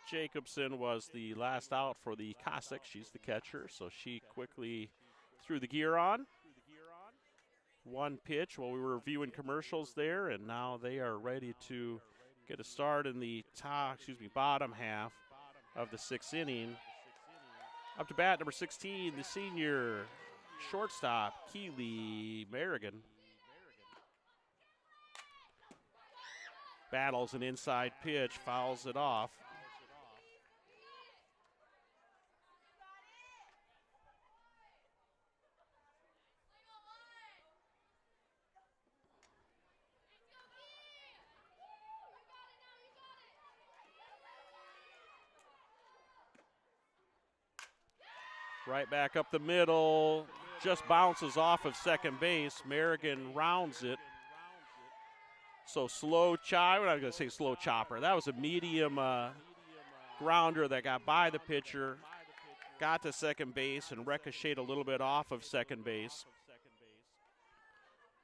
Jacobson was the last out for the Cossack. She's the catcher, so she quickly threw the gear on. One pitch while we were reviewing commercials there, and now they are ready to get a start in the bottom half of the 6th inning. Up to bat, number 16, the senior shortstop, Keeley Merrigan. Battles an inside pitch, fouls it off. Right back up the middle, just bounces off of second base. Merrigan rounds it. So slow chop, I'm not going to say slow chopper. That was a medium grounder that got by the pitcher, got to second base, and ricocheted a little bit off of second base.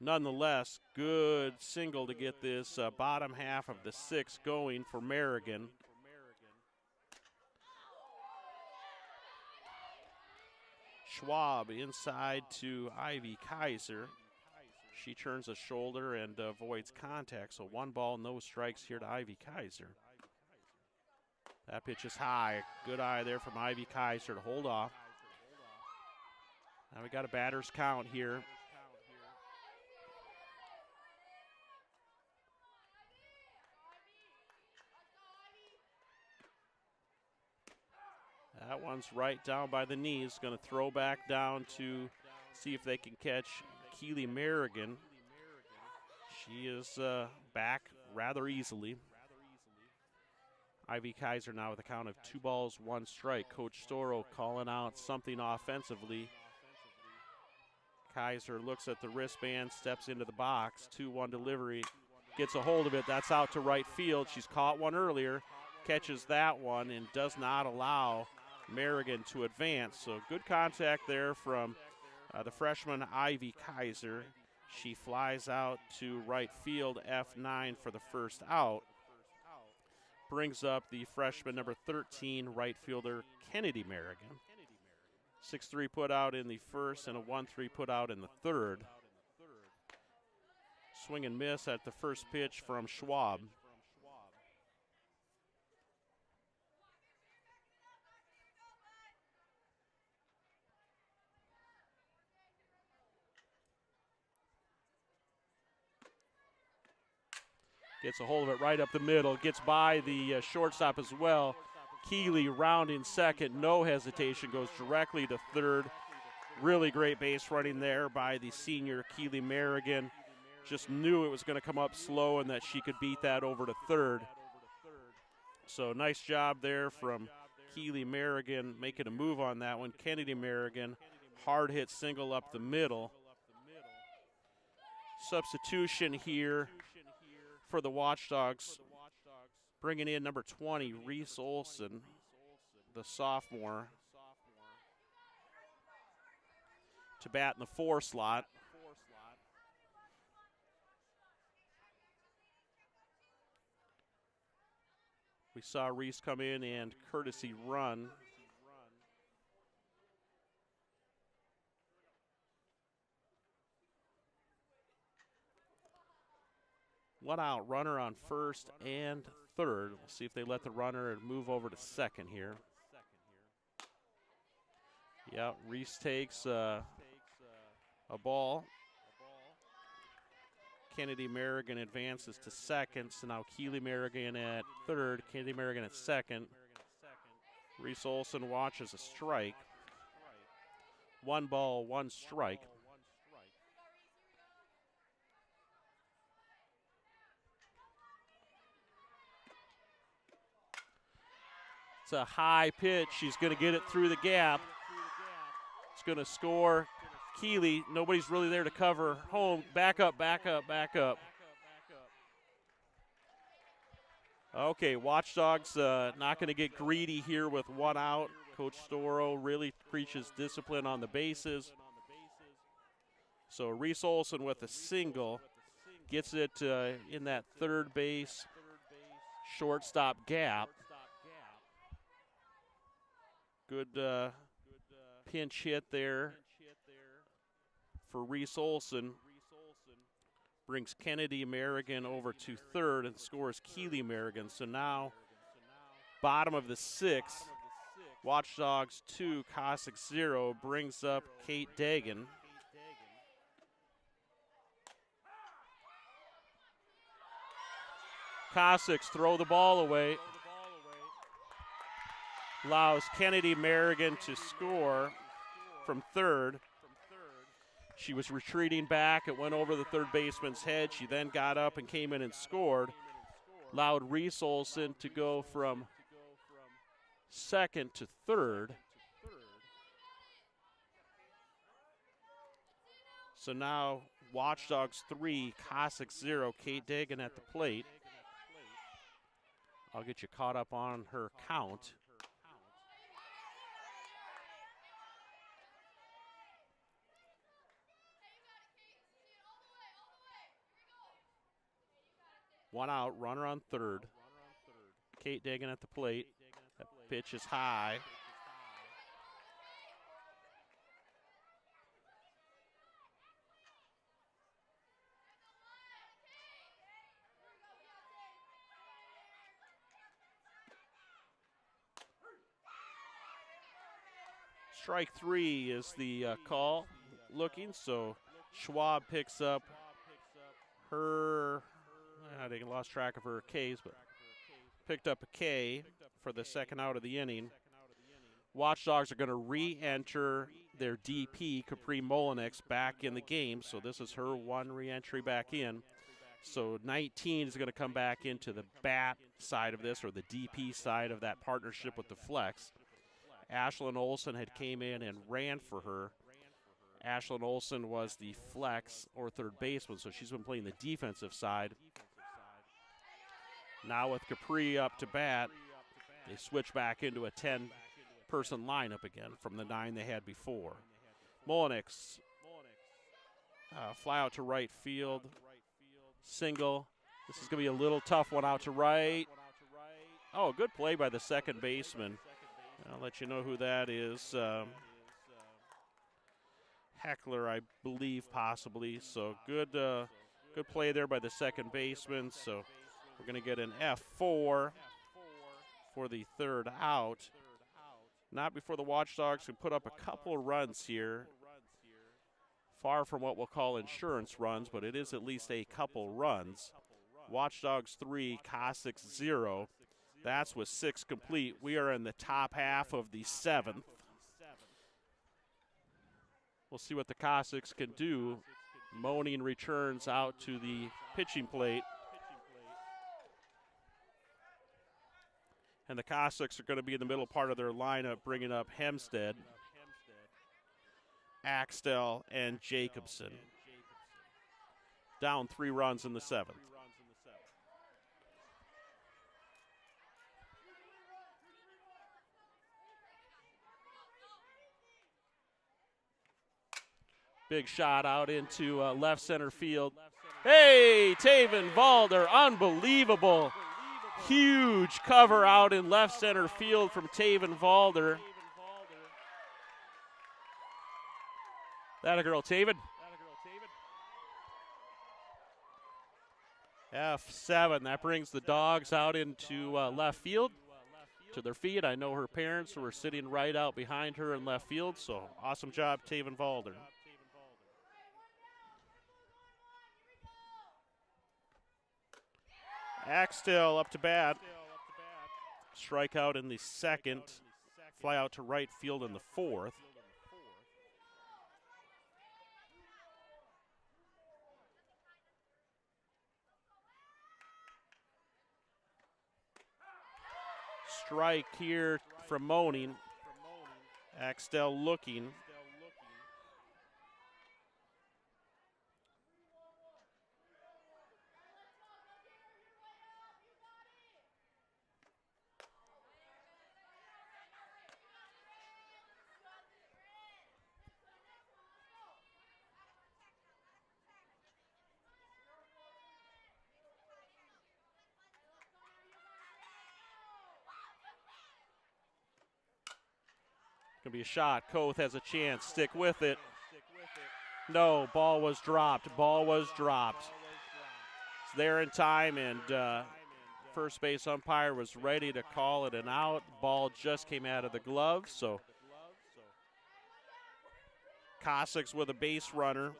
Nonetheless, good single to get this bottom half of the 6th going for Merrigan. Schwab inside to Ivy Kaiser. She turns a shoulder and avoids contact, so 1 ball, no strikes here to Ivy Kaiser. That pitch is high. Good eye there from Ivy Kaiser to hold off. Now we got a batter's count here. That one's right down by the knees. Going to throw back down to see if they can catch Keeley Merrigan. She is back rather easily. Ivy Kaiser now with a count of 2 balls, 1 strike. Coach Storo calling out something offensively. Kaiser looks at the wristband, steps into the box. 2-1 delivery. Gets a hold of it. That's out to right field. She's caught one earlier. Catches that one and does not allow Merrigan to advance. So good contact there from the freshman Ivy Kaiser. She flies out to right field, F9 for the first out. Brings up the freshman number 13 right fielder Kennedy Merrigan. 6-3 put out in the first and a 1-3 put out in the third. Swing and miss at the first pitch from Schwab. Gets a hold of it right up the middle. Gets by the shortstop as well. Keeley rounding second. No hesitation. Goes directly to third. Really great base running there by the senior Keeley Merrigan. Just knew it was going to come up slow and that she could beat that over to third. So nice job there from Keeley Merrigan making a move on that one. Kennedy Merrigan, hard hit single up the middle. Substitution here for the Watchdogs, bringing in number 20, Reese Olson, the sophomore, to bat in the 4 slot. We saw Reese come in and courtesy run. One out, runner on first and third. We'll see if they let the runner move over to second here. Yeah, Reese takes a ball. Kennedy Merrigan advances to second. So now Keely Merrigan at third, Kennedy Merrigan at second. Reese Olson watches a strike. 1 ball, 1 strike. It's a high pitch. She's going to get it through the gap. It's going to score. Keely, nobody's really there to cover home. Back up, back up, back up. Okay, Watchdogs not going to get greedy here with 1 out. Coach Storo really preaches discipline on the bases. So Reese Olson with a single gets it in that third base shortstop gap. Good pinch hit there for Reese Olson. Brings Kennedy Merrigan over to third and scores Keely Merrigan. So now, bottom of the 6th, Watchdogs 2, Cossack 0, brings up Kate Dagan. Cossacks throw the ball away. Allows Kennedy Merrigan to score from third. She was retreating back. It went over the third baseman's head. She then got up and came in and scored. Allowed Reese Olson to go from second to third. So now Watchdogs 3, Cossacks 0, Kate Dagan at the plate. I'll get you caught up on her count. One out, runner on third. Kate Dagan at the plate. That pitch is high. Strike 3 is the call looking, so Schwab picks up her, I think I lost track of her Ks, but picked up a K for the second out of the inning. Watchdogs are going to re-enter their DP, Capri Molinix, back in the game, so this is her 1 re-entry back in. So 19 is going to come back into the bat side of this, or the DP side of that partnership with the flex. Ashlyn Olson had came in and ran for her. Ashlyn Olson was the flex or third baseman, so she's been playing the defensive side. Now with Capri up to bat, they switch back into a 10-person lineup again from the 9 they had before. Molinix, fly out to right field, single. This is going to be a little tough one out to right. Oh, good play by the second baseman. I'll let you know who that is. Heckler, I believe, possibly. So good play there by the second baseman. So we're going to get an F4 for the third out. Not before the Watchdogs can put up a couple of runs here. Far from what we'll call insurance runs, but it is at least a couple runs. Watchdogs 3, Cossacks 0. That's with 6 complete. We are in the top half of the 7th. We'll see what the Cossacks can do. Moaning returns out to the pitching plate. And the Cossacks are going to be in the middle part of their lineup, bringing up Hempstead, Axtell, and Jacobson. Down 3 runs in the 7th. Big shot out into left center field. Hey, Taven Valder, unbelievable. Huge cover out in left center field from Taven Valder. That a girl, Taven. F7. That brings the Dogs out into left field to their feet. I know her parents who are sitting right out behind her in left field, so awesome job, Taven Valder. Axtell up to bat. Strikeout in the second. Fly out to right field in the fourth. Strike here from Moaning. Axtell looking. Gonna be a shot. Koth has a chance. Stick with it. No, ball was dropped. Ball was dropped. It's there in time, and first base umpire was ready to call it an out. Ball just came out of the glove, so Cossacks with a base runner.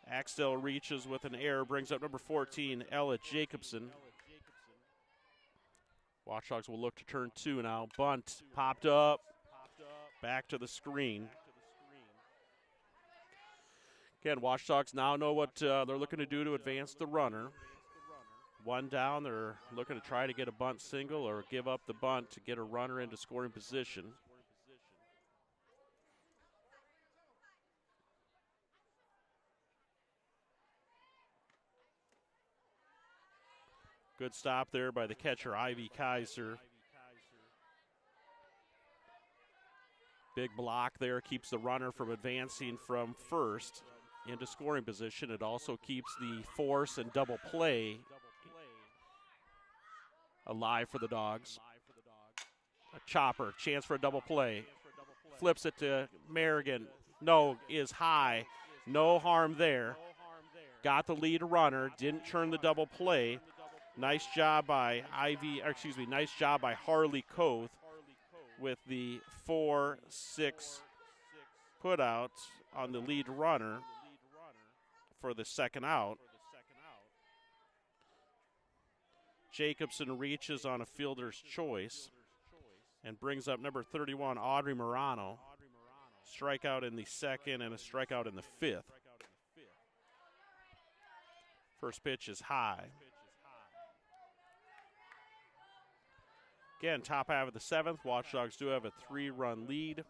Axtell reaches with an error, brings up number 14, Ella Jacobson. Watchdogs will look to turn two now. Bunt popped up, back to the screen. Again, Watchdogs now know what they're looking to do to advance the runner. One down, they're looking to try to get a bunt single or give up the bunt to get a runner into scoring position. Good stop there by the catcher, Ivy Kaiser. Big block there keeps the runner from advancing from first into scoring position. It also keeps the force and double play alive for the Dogs. A chopper, chance for a double play. Flips it to Merrigan. No, is high. No harm there. Got the lead runner, didn't turn the double play. Nice job by nice job by Harley Koth with the 4-6 put out on the lead runner for the second out. Jacobson reaches on a fielder's choice and brings up number 31, Audrey Morano. Strikeout in the second and a strikeout in the fifth. First pitch is high. Again, top half of the seventh. Watchdogs do have a 3-run lead.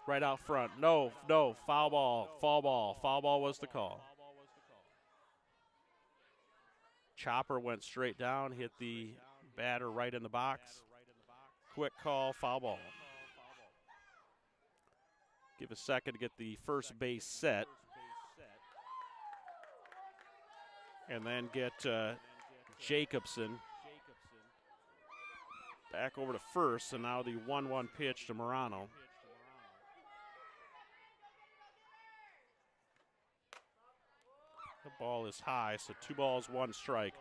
Right out front. No, foul ball, fall ball. Foul ball was the call. Chopper went straight down, hit the batter right in the box. Quick call, foul ball. Give a second to get the first base set. And then get Jacobson back over to first, and now the 1-1 pitch to Morano. The ball is high, so 2 balls, 1 strike.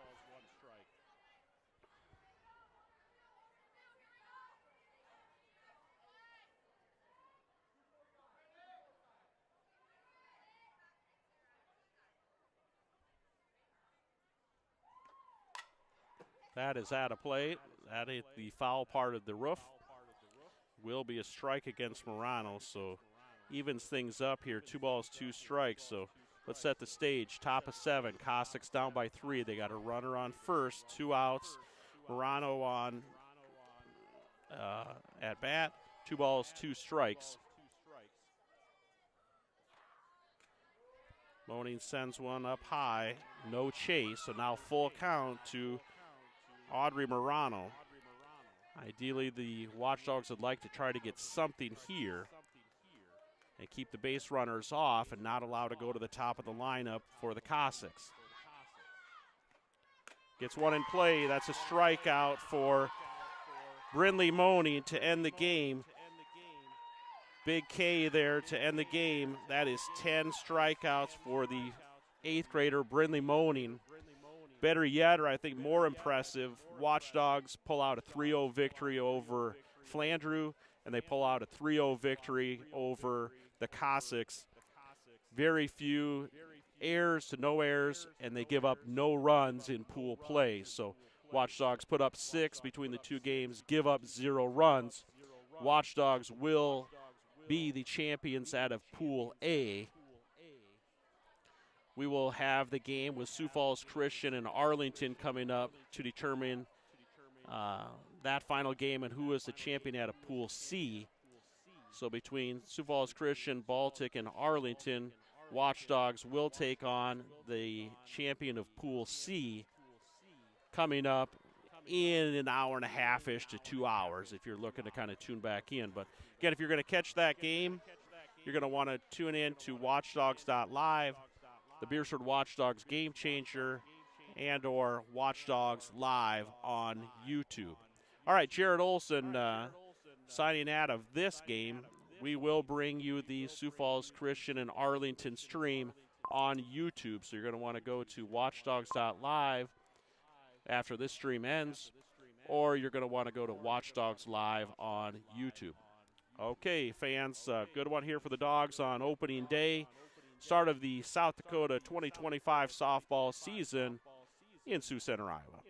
That is out of play. That hit the foul part of the roof. Will be a strike against Morano, so evens things up here. 2 balls, 2 strikes. So let's set the stage. Top of 7. Cossacks down by 3. They got a runner on first. 2 outs. Morano on at bat. 2 balls, 2 strikes. Moaning sends one up high. No chase. So now full count to Audrey Morano. Ideally, the Watchdogs would like to try to get something here. and keep the base runners off and not allow to go to the top of the lineup for the Cossacks. Gets one in play. That's a strikeout for Brindley Money to end the game. Big K there to end the game. That is 10 strikeouts for the 8th grader Brindley Moaning. Better yet, or I think more impressive, Watchdogs pull out a 3-0 victory over Flandreau, and they pull out a 3-0 victory over the Cossacks. Very few errors to no errors, and they give up no runs in pool play. So Watchdogs put up 6 between the two games, give up 0 runs. Watchdogs will be the champions out of Pool A. We will have the game with Sioux Falls Christian and Arlington coming up to determine that final game and who is the champion out of Pool C. So between Sioux Falls Christian, Baltic, and Arlington, Watchdogs will take on the champion of Pool C coming up in an hour and a half-ish to 2 hours if you're looking to kind of tune back in. But again, if you're going to catch that game, you're going to want to tune in to watchdogs.live, the Beresford Watchdogs Game Changer, and or Watchdogs Live on YouTube. All right, Jared Olson signing out of this game. We will bring you the Sioux Falls Christian and Arlington stream on YouTube. So you're going to want to go to watchdogs.live after this stream ends, or you're going to want to go to Watchdogs Live on YouTube. Okay, fans, good one here for the Dogs on opening day. Start of the South Dakota 2025 softball season in Sioux Center, Iowa.